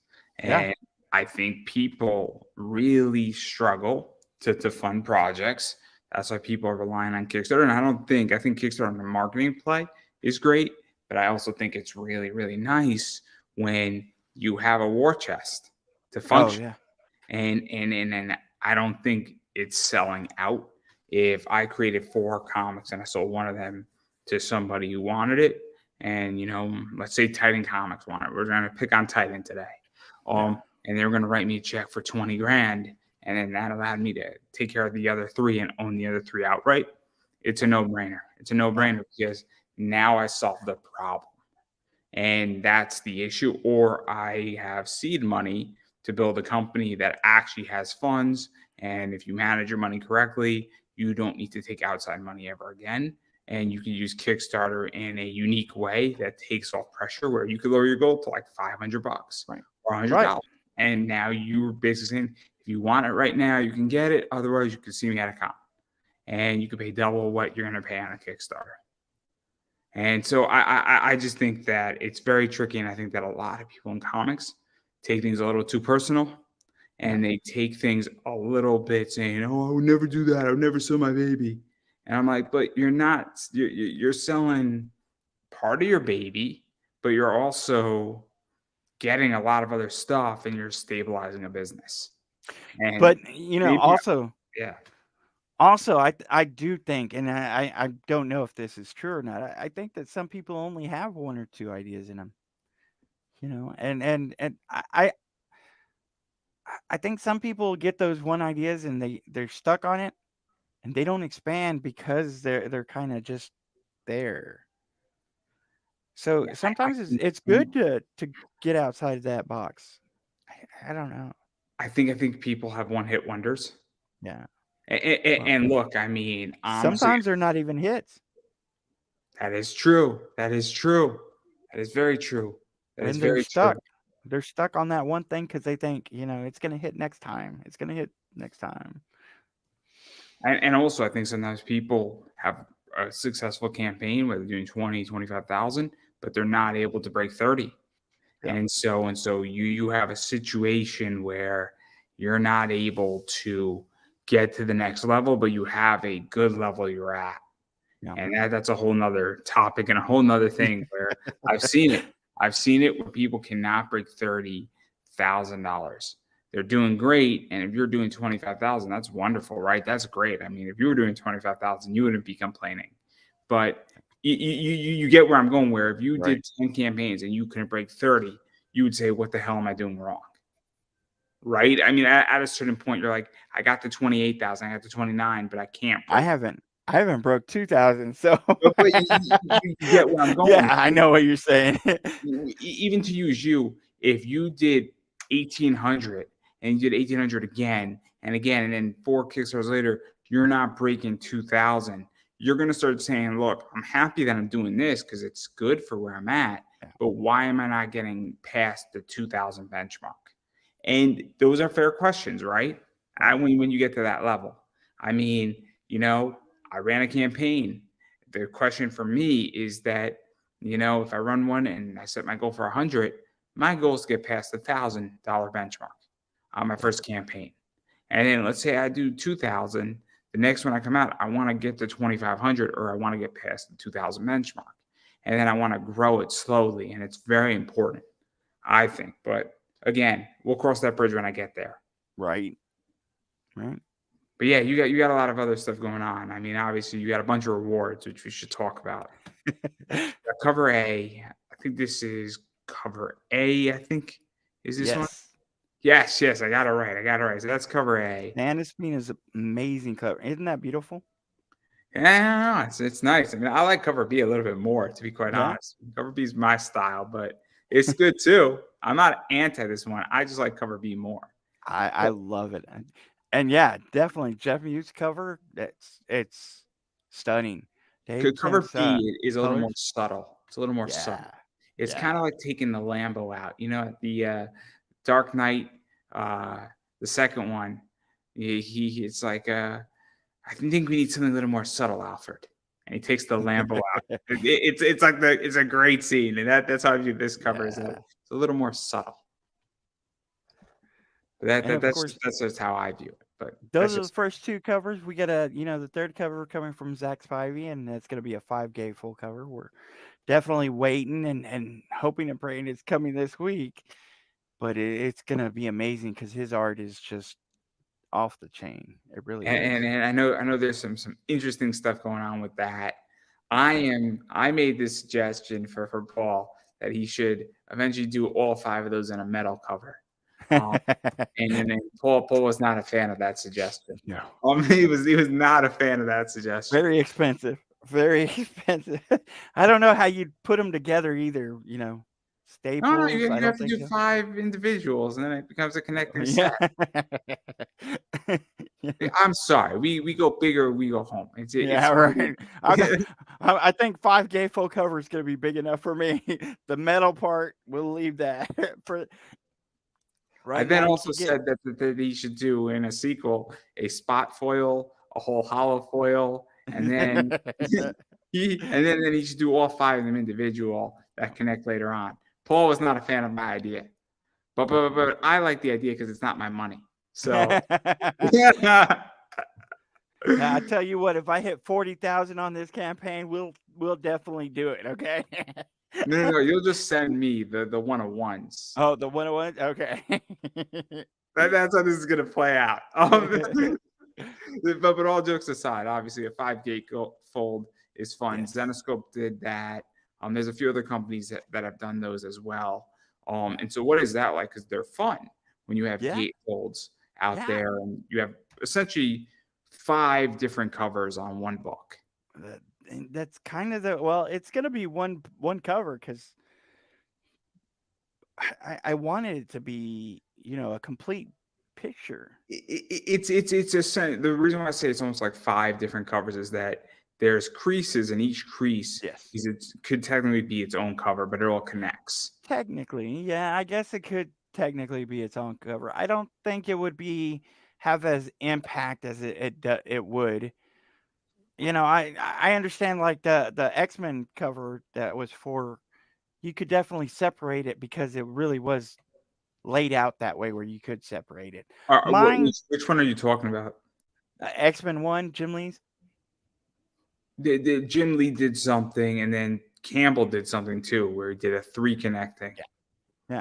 Yeah. And I think people really struggle to fund projects. That's why people are relying on Kickstarter. And I think Kickstarter on the marketing play is great, but I also think it's really, really nice when you have a war chest to Oh function. yeah. And I don't think it's selling out. If I created 4 comics and I sold one of them to somebody who wanted it, and let's say Titan Comics want it, we're going to pick on Titan today, Yeah. and they're going to write me a check for 20 grand, and then that allowed me to take care of the other 3 and own the other 3 outright. It's a no-brainer. It's a Yeah. no-brainer because now I solved the problem, and that's the issue. Or I have seed money to build a company that actually has funds, and if you manage your money correctly, you don't need to take outside money ever again, and you can use Kickstarter in a unique way that takes off pressure, where you could lower your goal to like $500 Right. or Right. $100, and now you're basically saying, if you want it right now, you can get it. Otherwise, you can see me at a con, and you can pay double what you're going to pay on a Kickstarter. And so I just think that it's very tricky, and I think that a lot of people in comics take things a little too personal, Yeah. and they take things a little bit saying, "Oh, I would never do that. I would never sell my baby." And I'm like, "But you're not. You're selling part of your baby, but you're also getting a lot of other stuff, and you're stabilizing a business." And But maybe, also yeah, I do think, and I don't know if this is true or not. I think that some people only have 1 or 2 ideas in them. And I think some people get those one ideas and they're stuck on it and they don't expand because they're kind of just there. So yeah, sometimes it's think good to get outside of that box. I don't know. I think people have one hit wonders. Yeah. Well, And look, I mean, honestly, sometimes they're not even hits, that is true. That is true. That is very true. That is and they're very true. stuck. They're stuck on that one thing because they think it's gonna hit next time. It's gonna hit next time. And also, I think sometimes people have a successful campaign where they're doing 20, 25,000, but they're not able to break 30. Yeah. And so you have a situation where you're not able to get to the next level, but you have a good level you're at. Yeah. And that's a whole nother topic and a whole nother thing where I've seen it. I've seen it where people cannot break $30,000. They're doing great, and if you're doing 25,000, that's wonderful, right? That's great. I mean, if you were doing 25,000, you wouldn't be complaining. But you get where I'm going. Where if you Right. did 10 campaigns and you couldn't break 30, you would say, what the hell am I doing wrong? Right? I mean, at a certain point, you're like, I got the 28,000, I got the 29, but I can't I break. haven't I haven't broke 2,000, so But you get where I'm yeah, going. I know what you're saying. Even to use you, if you did 1,800 and you did 1,800 again and again, and then 4 Kickstarters later, you're not breaking 2,000. You're going to start saying, look, I'm happy that I'm doing this because it's good for where I'm at, but why am I not getting past the 2,000 benchmark? And those are fair questions, right? When you get to that level. I mean, I ran a campaign. The question for me is that, if I run one and I set my goal for 100, my goal is to get past the $1,000 benchmark on my first campaign. And then let's say I do 2,000. The next one I come out, I want to get to 2,500, or I want to get past the 2,000 benchmark. And then I want to grow it slowly. And it's very important, I think. But again, we'll cross that bridge when I get there. Right. But yeah, you got a lot of other stuff going on. I mean, obviously, you got a bunch of rewards, which we should talk about. Cover A. I think this is cover A. I think is this one. Yes, I got it right. So that's cover A. Nanisbean is an amazing cover. Isn't that beautiful? Yeah, it's nice. I mean, I like cover B a little bit more, to be quite honest. Cover B is my style, but it's good too. I'm not anti this one. I just like cover B more. I love it. And yeah, definitely Jeff Muse cover. It's stunning. Cover B is a little more colors. subtle. It's a little more subtle. It's Yeah. kind of like taking the Lambo out. The Dark Knight, the second one. It's like I think we need something a little more subtle, Alfred. And he takes the Lambo out. It's a great scene, and that's how I view this cover. It's a little more subtle. But that's just how I view it. But those are the first two covers. We got the third cover coming from Zach Spivey, and that's going to be a 5 full cover. We're definitely waiting and hoping and praying it's coming this week. But it's going to be amazing because his art is just off the chain. It really is. And I know there's some interesting stuff going on with that. I made this suggestion for Paul that he should eventually do all 5 of those in a metal cover. And then Paul was not a fan of that suggestion. No. He was not a fan of that suggestion. Very expensive. I don't know how you'd put them together either, staples. No, you have to do 5 individuals, and then it becomes a connecting set. I'm sorry. We go bigger, we go home. Right. I think 5 full cover is going to be big enough for me. The metal part, we'll leave that for. Right. I then also said that he should do in a sequel a spot foil, a whole hollow foil, and then he should do all 5 of them individual that connect later on. Paul was not a fan of my idea, but I like the idea because it's not my money. So yeah. I tell you what, if I hit 40,000 on this campaign, we'll definitely do it. Okay. No, you'll just send me the 101s. Oh, the 101s? Okay. That's how this is gonna play out. But all jokes aside, obviously a 5 fold is fun. Yes. Zenoscope did that. There's a few other companies that have done those as well. And so what is that like? Because they're fun when you have gate folds out there, and you have essentially 5 different covers on one book. That's kind of it's going to be one cover because I wanted it to be, a complete picture. It's the reason why I say it's almost like 5 different covers is that there's creases, and each crease could technically be its own cover, but it all connects. Technically, yeah, I guess it could technically be its own cover. I don't think it would have as impact as it would. I understand like the X-Men cover that was for, you could definitely separate it because it really was laid out that way where you could separate it. Which one are you talking about? X-Men 1, Jim Lee's. Jim Lee did something, and then Campbell did something too, where he did a 3 connecting,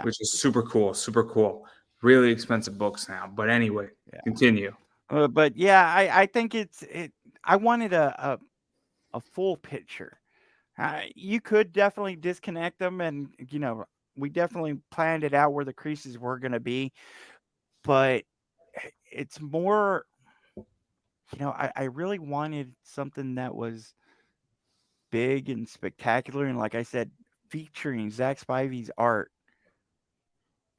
which is super cool. Really expensive books now, but anyway, continue. But yeah, I think I wanted a full picture. You could definitely disconnect them, and we definitely planned it out where the creases were going to be, but it's more, I really wanted something that was big and spectacular, and like I said, featuring Zach Spivey's art,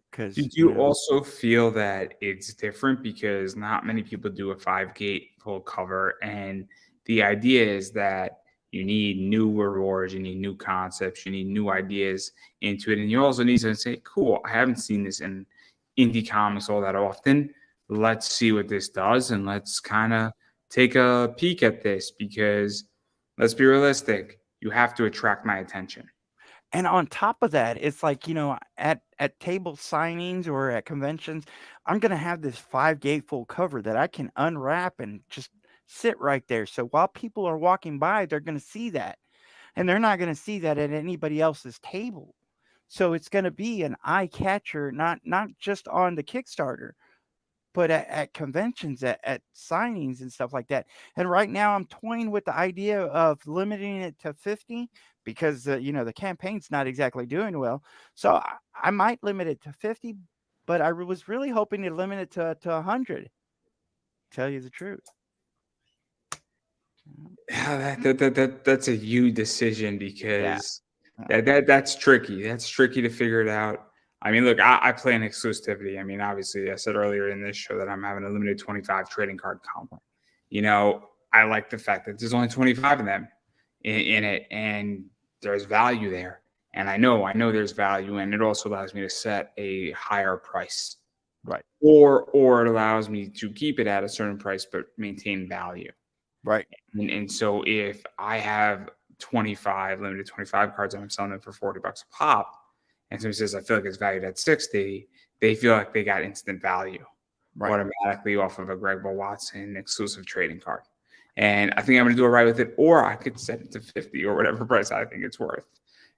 because Did you also feel that it's different because not many people do a 5 gate full cover, and the idea is that you need new rewards, you need new concepts, you need new ideas into it, and you also need to say, "Cool, I haven't seen this in indie comics all that often. Let's see what this does, and let's kind of take a peek at this." Because let's be realistic, you have to attract my attention. And on top of that, it's like, at table signings or at conventions, I'm gonna have this 5 gatefold cover that I can unwrap and just sit right there. So while people are walking by, they're gonna see that. And they're not gonna see that at anybody else's table. So it's gonna be an eye catcher, not just on the Kickstarter, but at conventions, at signings and stuff like that. And right now, I'm toying with the idea of limiting it to 50 because the campaign's not exactly doing well. So I might limit it to 50, but I was really hoping to limit it to 100. Tell you the truth. Yeah, that's a you decision Yeah. because that's tricky. That's tricky to figure it out. I mean, look, I play in exclusivity. I mean, obviously, I said earlier in this show that I'm having a limited 25 trading card count. I like the fact that there's only 25 of them in it, and there's value there. And I know there's value, and it also allows me to set a higher price, Right. or it allows me to keep it at a certain price but maintain value. Right. And so if I have 25 limited 25 cards, I'm selling them for $40 a pop, and somebody says I feel like it's valued at 60, they feel like they got instant value Right. automatically off of a Greg Bill Watson exclusive trading card. And I think I'm going to do it right with it, or I could set it to 50 or whatever price I think it's worth.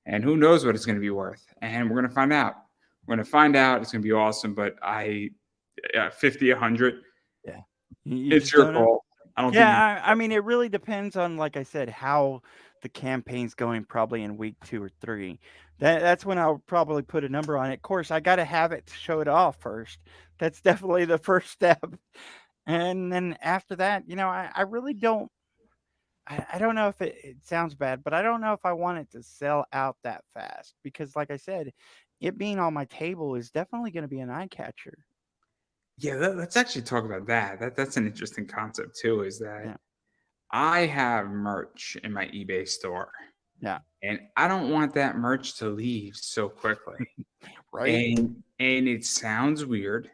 And who knows what it's going to be worth? And we're going to find out. We're going to find out. It's going to be awesome. But 50, 100, Yeah. You it's just your don't know. call. I don't think you. Yeah, I mean, it really depends on, like I said, how the campaign's going probably in week 2 or 3. That's when I'll probably put a number on it. Of course, I gotta have it to show it off first. That's definitely the first step. And then after that, I really don't I don't know if it sounds bad, but I don't know if I want it to sell out that fast because like I said, it being on my table is definitely gonna be an eye catcher. Yeah, let's actually talk about that. That's an interesting concept too. Is that Yeah. I have merch in my eBay store, Yeah. and I don't want that merch to leave so quickly. Right? And it sounds weird, Right.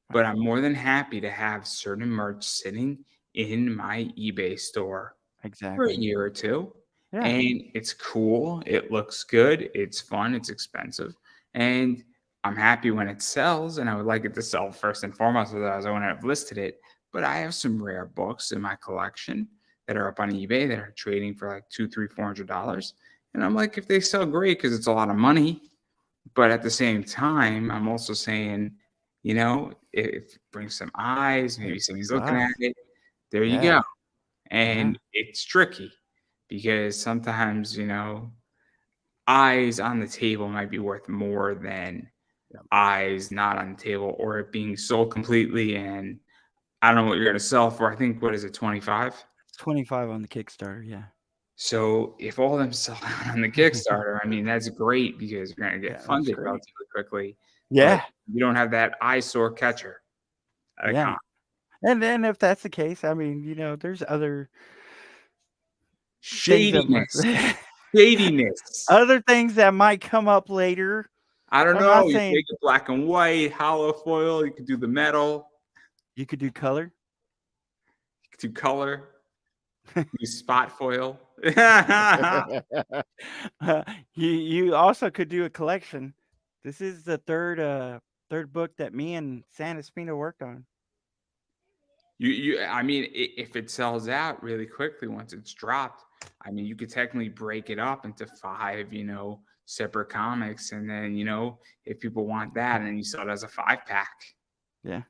but I'm more than happy to have certain merch sitting in my eBay store for a Exactly. year or two. Yeah. And it's cool. It looks good. It's fun. It's expensive. And I'm happy when it sells. And I would like it to sell first and foremost. Otherwise, I wouldn't have listed it. But I have some rare books in my collection that are up on eBay that are trading for like $200, $300, $400. And I'm like, if they sell great, because it's a lot of money. But at the same time, I'm also saying, if it brings some eyes, maybe It somebody's brings looking at eyes. it, there you Yeah. go. Yeah. And it's tricky because sometimes, eyes on the table might be worth more than Yep. eyes not on the table or it being sold completely. And I don't know what you're going to sell for. I think, what is it, 25? It's 25 on the Kickstarter, yeah. So if all of them sell out on the Kickstarter, I mean, that's great because you're going to get Yeah, that's funded great. relatively quickly. But Yeah. you don't have that eyesore catcher at a Yeah. con. And then if that's the case, I mean, there's other things that might Shadiness. Shadiness. other things that might come up later. I don't I'm not know. You saying make it black and white, hollow foil. You could do the metal. you could do color. You could do color. Use spot foil. You also could do a collection. This is the third book that me and Santa Spina worked on. I mean, if it sells out really quickly once it's dropped, I mean, you could technically break it up into 5, separate comics, and then, if people want that, and then you sell it as a 5-pack. Yeah.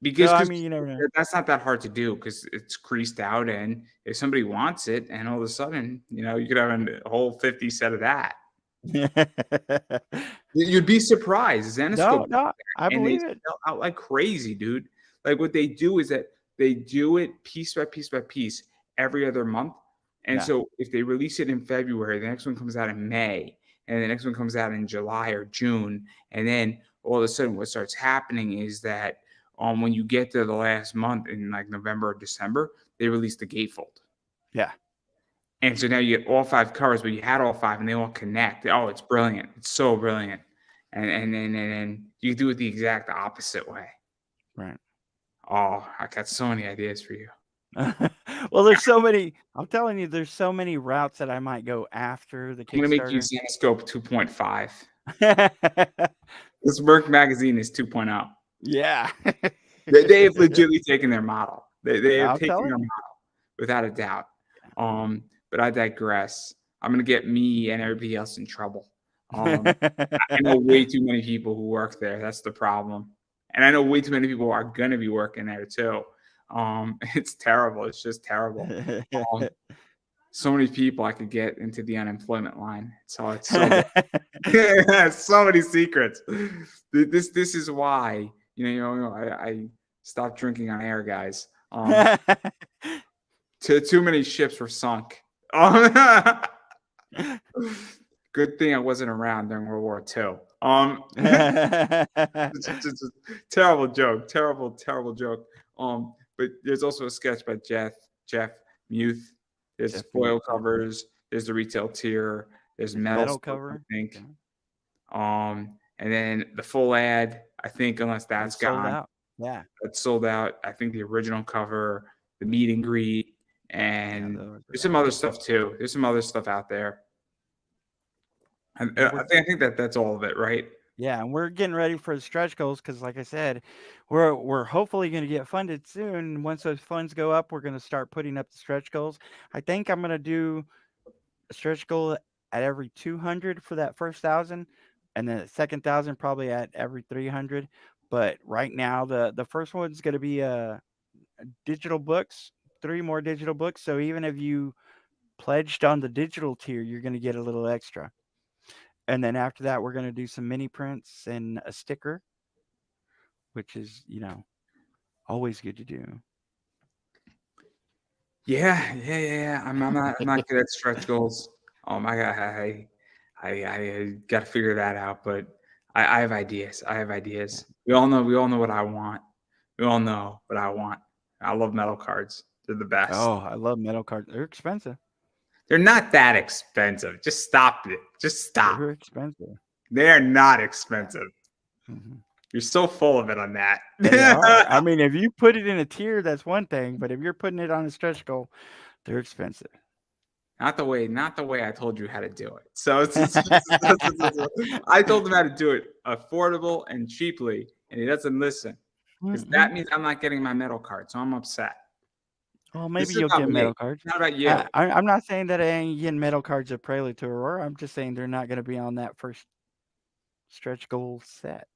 Because So I mean, you never know. that's not that hard to do because it's creased out, and if somebody wants it, and all of a sudden, you could have a whole 50 set of that. You'd be surprised. No, Zenescope, no, I and they believe it. sell out like crazy, dude. Like what they do is that they do it piece by piece by piece every other month. And Yeah. so if they release it in February, the next one comes out in May, and the next one comes out in July or June. And then all of a sudden what starts happening is that when you get to the last month in like November or December, they release the gatefold. Yeah. And so now you get all 5 covers, but you had all 5 and they all connect. Oh, it's brilliant. It's so brilliant. And then you do it the exact opposite way. Right. Oh, I got so many ideas for you. Well, there's so many. I'm telling you, there's so many routes that I might go after the I'm gonna make you Kickstarter. Zenescope 2.5. This Merc magazine is 2.0. Yeah. They have legitimately taken their model. They have I'll taken tell their you. model without a doubt. But I digress. I'm gonna get me and everybody else in trouble. I know way too many people who work there. That's the problem. And I know way too many people are gonna be working there too. It's terrible. It's just terrible. Um, so many people I could get into the unemployment line. So it's so bad. So many secrets. This is why I stopped drinking on air, guys. Too many ships were sunk. Good thing I wasn't around during World War II. It's a terrible joke. Terrible joke. But there's also a sketch by Jeff Muth. There's Jeff foil Muth, yeah. covers. There's the retail tier. There's There's metal metal stuff, I cover. think. Yeah. And then the full ad, I think, unless that's It's sold gone, out. Yeah. that's sold out. I think the original cover, the meet and greet, Yeah. and Those there's are some out. other stuff too. There's some other stuff out there. And And I think that's all of it, right? yeah, and we're getting ready for the stretch goals because, like I said, we're hopefully going to get funded soon. Once those funds go up, we're going to start putting up the stretch goals. I think I'm going to do a stretch goal at every 200 for that first 1,000, and then the second 1,000 probably at every 300. But right now, the first one's going to be digital books, 3 more digital books. So even if you pledged on the digital tier, you're going to get a little extra. And then after that, we're going to do some mini prints and a sticker, which is, always good to do. Yeah. I'm not good at stretch goals. I got to figure that out. But I have ideas. I have Yeah. ideas. We all know what I want. We all know what I want. I love metal cards. They're the best. Oh, I love metal cards. They're expensive. They're not that expensive. Just stop it. Just stop. They're expensive. They are not expensive. Mhm. You're so full of it on that. They are. I mean, if you put it in a tier, that's one thing. But if you're putting it on a stretch goal, they're expensive. Not the way I told you how to do it. So I told him how to do it affordable and cheaply, and he doesn't listen because that means I'm not getting my metal card. So I'm upset. Well, This maybe is you'll about get me. metal cards. It's not about you. I'm not saying that I ain't getting metal cards at Prelude to Aurora. I'm just saying they're not going to be on that first stretch goal set.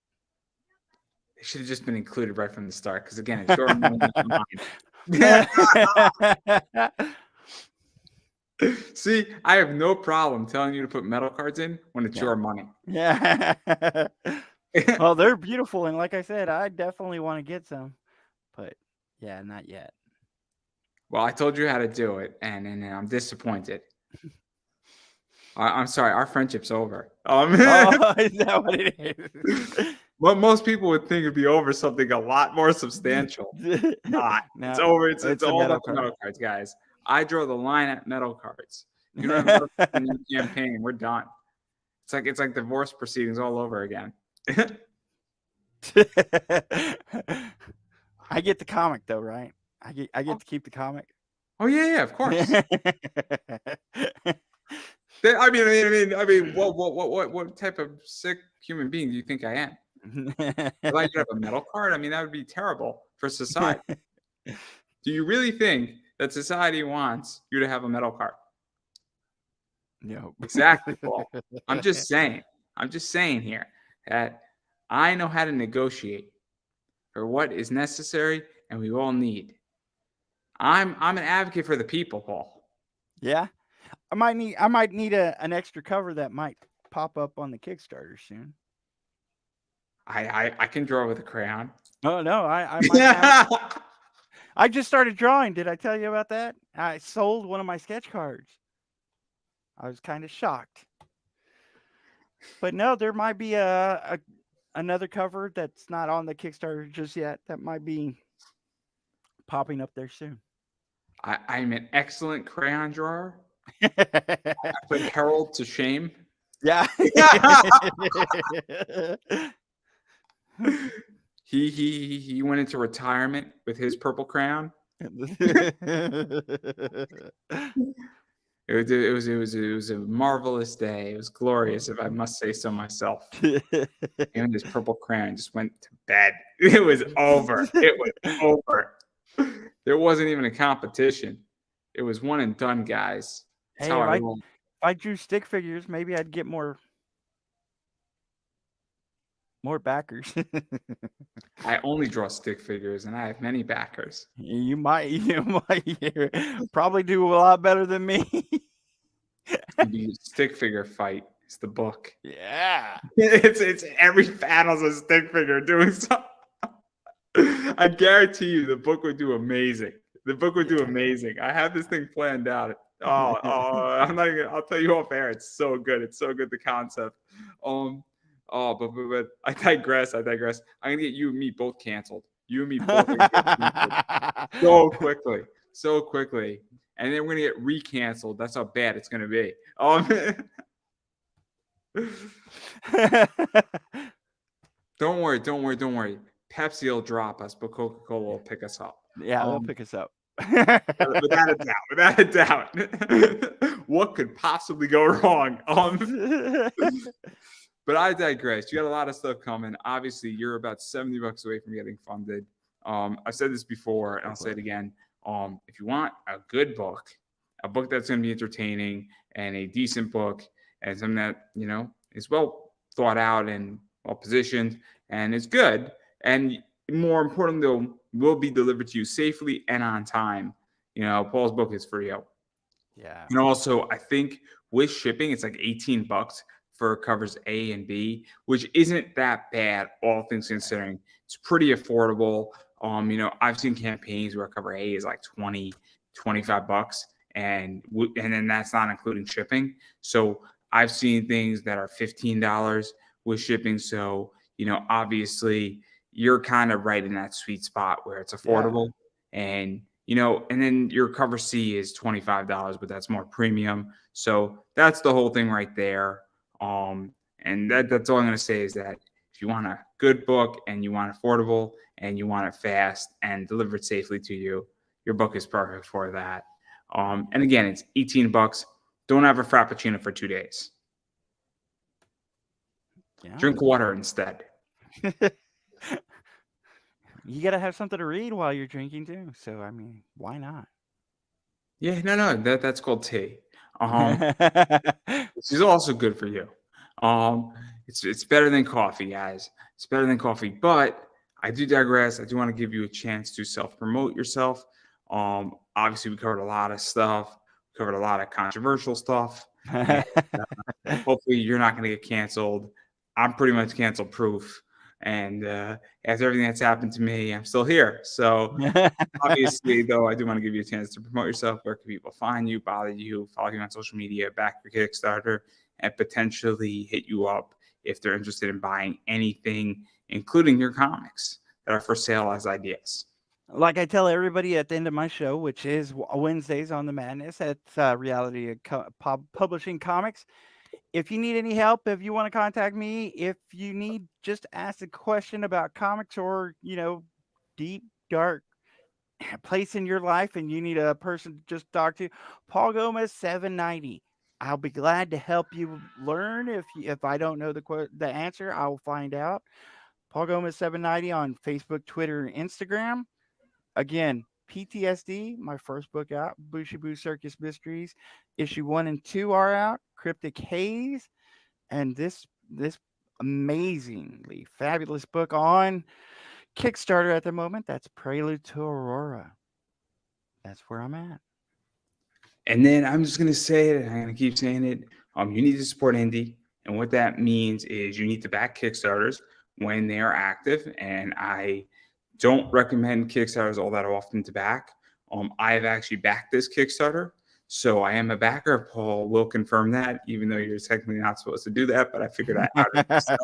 They should have just been included right from the start because again, it's your money, not mine. See, I have no problem telling you to put metal cards in when it's your money. Yeah. Well, they're beautiful, and like I said, I definitely want to get some, but yeah, not yet. Well, I told you how to do it, and I'm disappointed. I'm sorry, our friendship's over. Oh, is that what it is? Well, most people would think it'd be over something a lot more substantial. Not. No, It's over. It's a all metal about the card. metal cards, guys. I draw the line at metal cards. You don't have metal cards in your campaign. We're done. It's like divorce proceedings all over again. I get the comic though, right? I get to keep the comic. Oh yeah, of course. I mean, what type of sick human being do you think I am? If I could have a metal card, I mean, that would be terrible for society. Do you really think that society wants you to have a metal card? No. Exactly, Paul. I'm just saying here that I know how to negotiate for what is necessary and we all need. I'm an advocate for the people, Paul. Yeah. I might need an extra cover that might pop up on the Kickstarter soon. I can draw with a crayon. Oh no, I might have. I just started drawing. Did I tell you about that? I sold one of my sketch cards. I was kind of shocked. But no, there might be a another cover that's not on the Kickstarter just yet. That might be popping up there soon. I'm an excellent crayon drawer. I put Harold to shame. Yeah. He went into retirement with his purple crayon. It was a marvelous day. It was glorious, if I must say so myself. And this purple crayon just went to bed. It was over. It was over. There wasn't even a competition. It was one and done, guys. That's Hey, how I if roll. I drew stick figures, maybe I'd get more backers. I only draw stick figures, and I have many backers. You might probably do a lot better than me. The stick figure fight is the book. Yeah. It's every battle's a stick figure doing something. I guarantee you, the book would do amazing. The book would do amazing. I have this thing planned out. I'm not even. I'll tell you off air. It's so good. It's so good. The concept. But I digress. I'm gonna get you and me both canceled. You and me both are gonna get canceled so quickly, and then we're gonna get recanceled. That's how bad it's gonna be. Don't worry. Pepsi will drop us, but Coca-Cola will pick us up. Yeah, they'll pick us up. Without a doubt. What could possibly go wrong? But I digress. You got a lot of stuff coming. Obviously, you're about $70 away from getting funded. I've said this before, and I'll say it again. If you want a good book, a book that's going to be entertaining, and a decent book, and something that is well thought out and well positioned, and is good, and more importantly, will be delivered to you safely and on time. Paul's book is for you. Yeah. And also, I think with shipping, it's like $18 for covers A and B, which isn't that bad, all things considering. It's pretty affordable. I've seen campaigns where cover A is like $20, $25, and then that's not including shipping. So I've seen things that are $15 with shipping. So, obviously you're kind of right in that sweet spot where it's affordable. And and then your cover C is $25, but that's more premium. So that's the whole thing right there. And that's all I'm going to say is that if you want a good book and you want affordable and you want it fast and delivered safely to you, your book is perfect for that. And again, it's $18. Don't have a Frappuccino for 2 days. Yeah. Drink water instead. You got to have something to read while you're drinking too. So, I mean, why not? Yeah, no, that's called tea. This is also good for you. It's better than coffee, guys. It's better than coffee. But I do digress. I do want to give you a chance to self-promote yourself. Obviously, we covered a lot of stuff. We covered a lot of controversial stuff. And, hopefully, you're not going to get canceled. I'm pretty much cancel-proof. And after everything that's happened to me, I'm still here. So obviously, though, I do want to give you a chance to promote yourself. Where can people find you, bother you, follow you on social media, back your Kickstarter, and potentially hit you up if they're interested in buying anything, including your comics that are for sale as ideas? Like I tell everybody at the end of my show, which is Wednesdays on the Madness at Reality Publishing Comics. If you need any help, if you want to contact me, if you need just ask a question about comics or, deep, dark place in your life and you need a person to just talk to, Paul Gomez 790. I'll be glad to help you learn. If I don't know the answer, I will find out. Paul Gomez 790 on Facebook, Twitter, and Instagram. Again, PTSD, my first book out, Bushibu Circus Mysteries. Issue 1 and 2 are out. Cryptic Haze, and this amazingly fabulous book on Kickstarter at the moment. That's Prelude to Aurora. That's where I'm at. And then I'm just gonna say it. I'm gonna keep saying it. You need to support indie, and what that means is you need to back Kickstarters, when they are active, and I don't recommend Kickstarters all that often to back. I've actually backed this Kickstarter, so I am a backer. Paul will confirm that, even though you're technically not supposed to do that. But I figured that out of myself,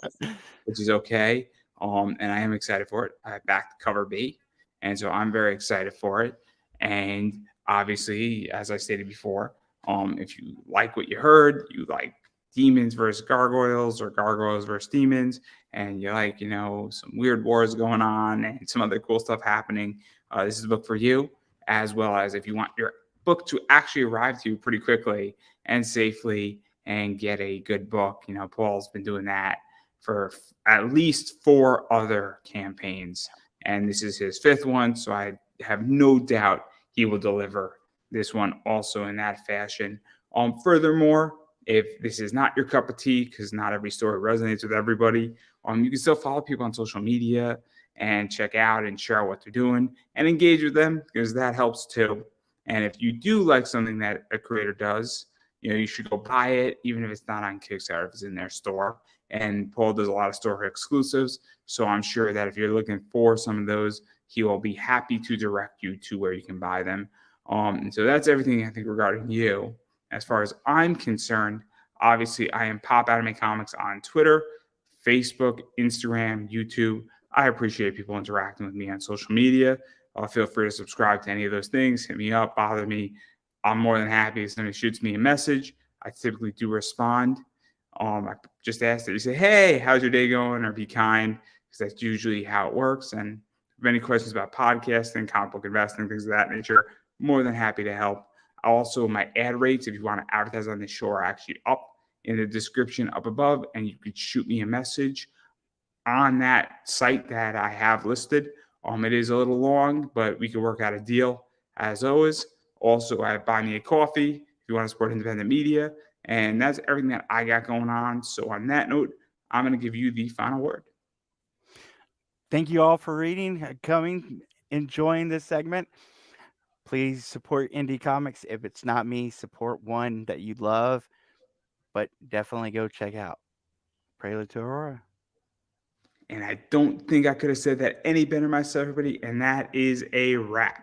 which is okay. And I am excited for it. I backed Cover B, and so I'm very excited for it. And obviously, as I stated before, if you like what you heard, you like demons versus gargoyles or gargoyles versus demons, and you like, some weird wars going on and some other cool stuff happening, this is a book for you. As well as if you want your book to actually arrive to you pretty quickly and safely and get a good book. Paul's been doing that for at least 4 other campaigns, and this is his 5th one. So I have no doubt he will deliver this one also in that fashion. Furthermore, if this is not your cup of tea, because not every story resonates with everybody, you can still follow people on social media and check out and share what they're doing and engage with them, because that helps too. And if you do like something that a creator does, you should go buy it, even if it's not on Kickstarter, if it's in their store. And Paul does a lot of store exclusives, so I'm sure that if you're looking for some of those, he will be happy to direct you to where you can buy them. And so that's everything I think regarding you. As far as I'm concerned, obviously I am Pop Anime Comics on Twitter, Facebook, Instagram, YouTube. I appreciate people interacting with me on social media. Feel free to subscribe to any of those things. Hit me up, bother me. I'm more than happy if somebody shoots me a message. I typically do respond. I just ask that you say, hey, how's your day going? Or be kind, because that's usually how it works. And if you have any questions about podcasting, comic book investing, things of that nature, more than happy to help. Also, my ad rates, if you want to advertise on the show, are actually up in the description up above, and you could shoot me a message on that site that I have listed. It is a little long, but we can work out a deal as always. Also, I have Buy Me a Coffee if you want to support independent media. And that's everything that I got going on. So on that note, I'm going to give you the final word. Thank you all for reading, coming, enjoying this segment. Please support indie comics. If it's not me, support one that you love, but definitely go check out Prelude to Aurora. And I don't think I could have said that any better myself, everybody. And that is a wrap.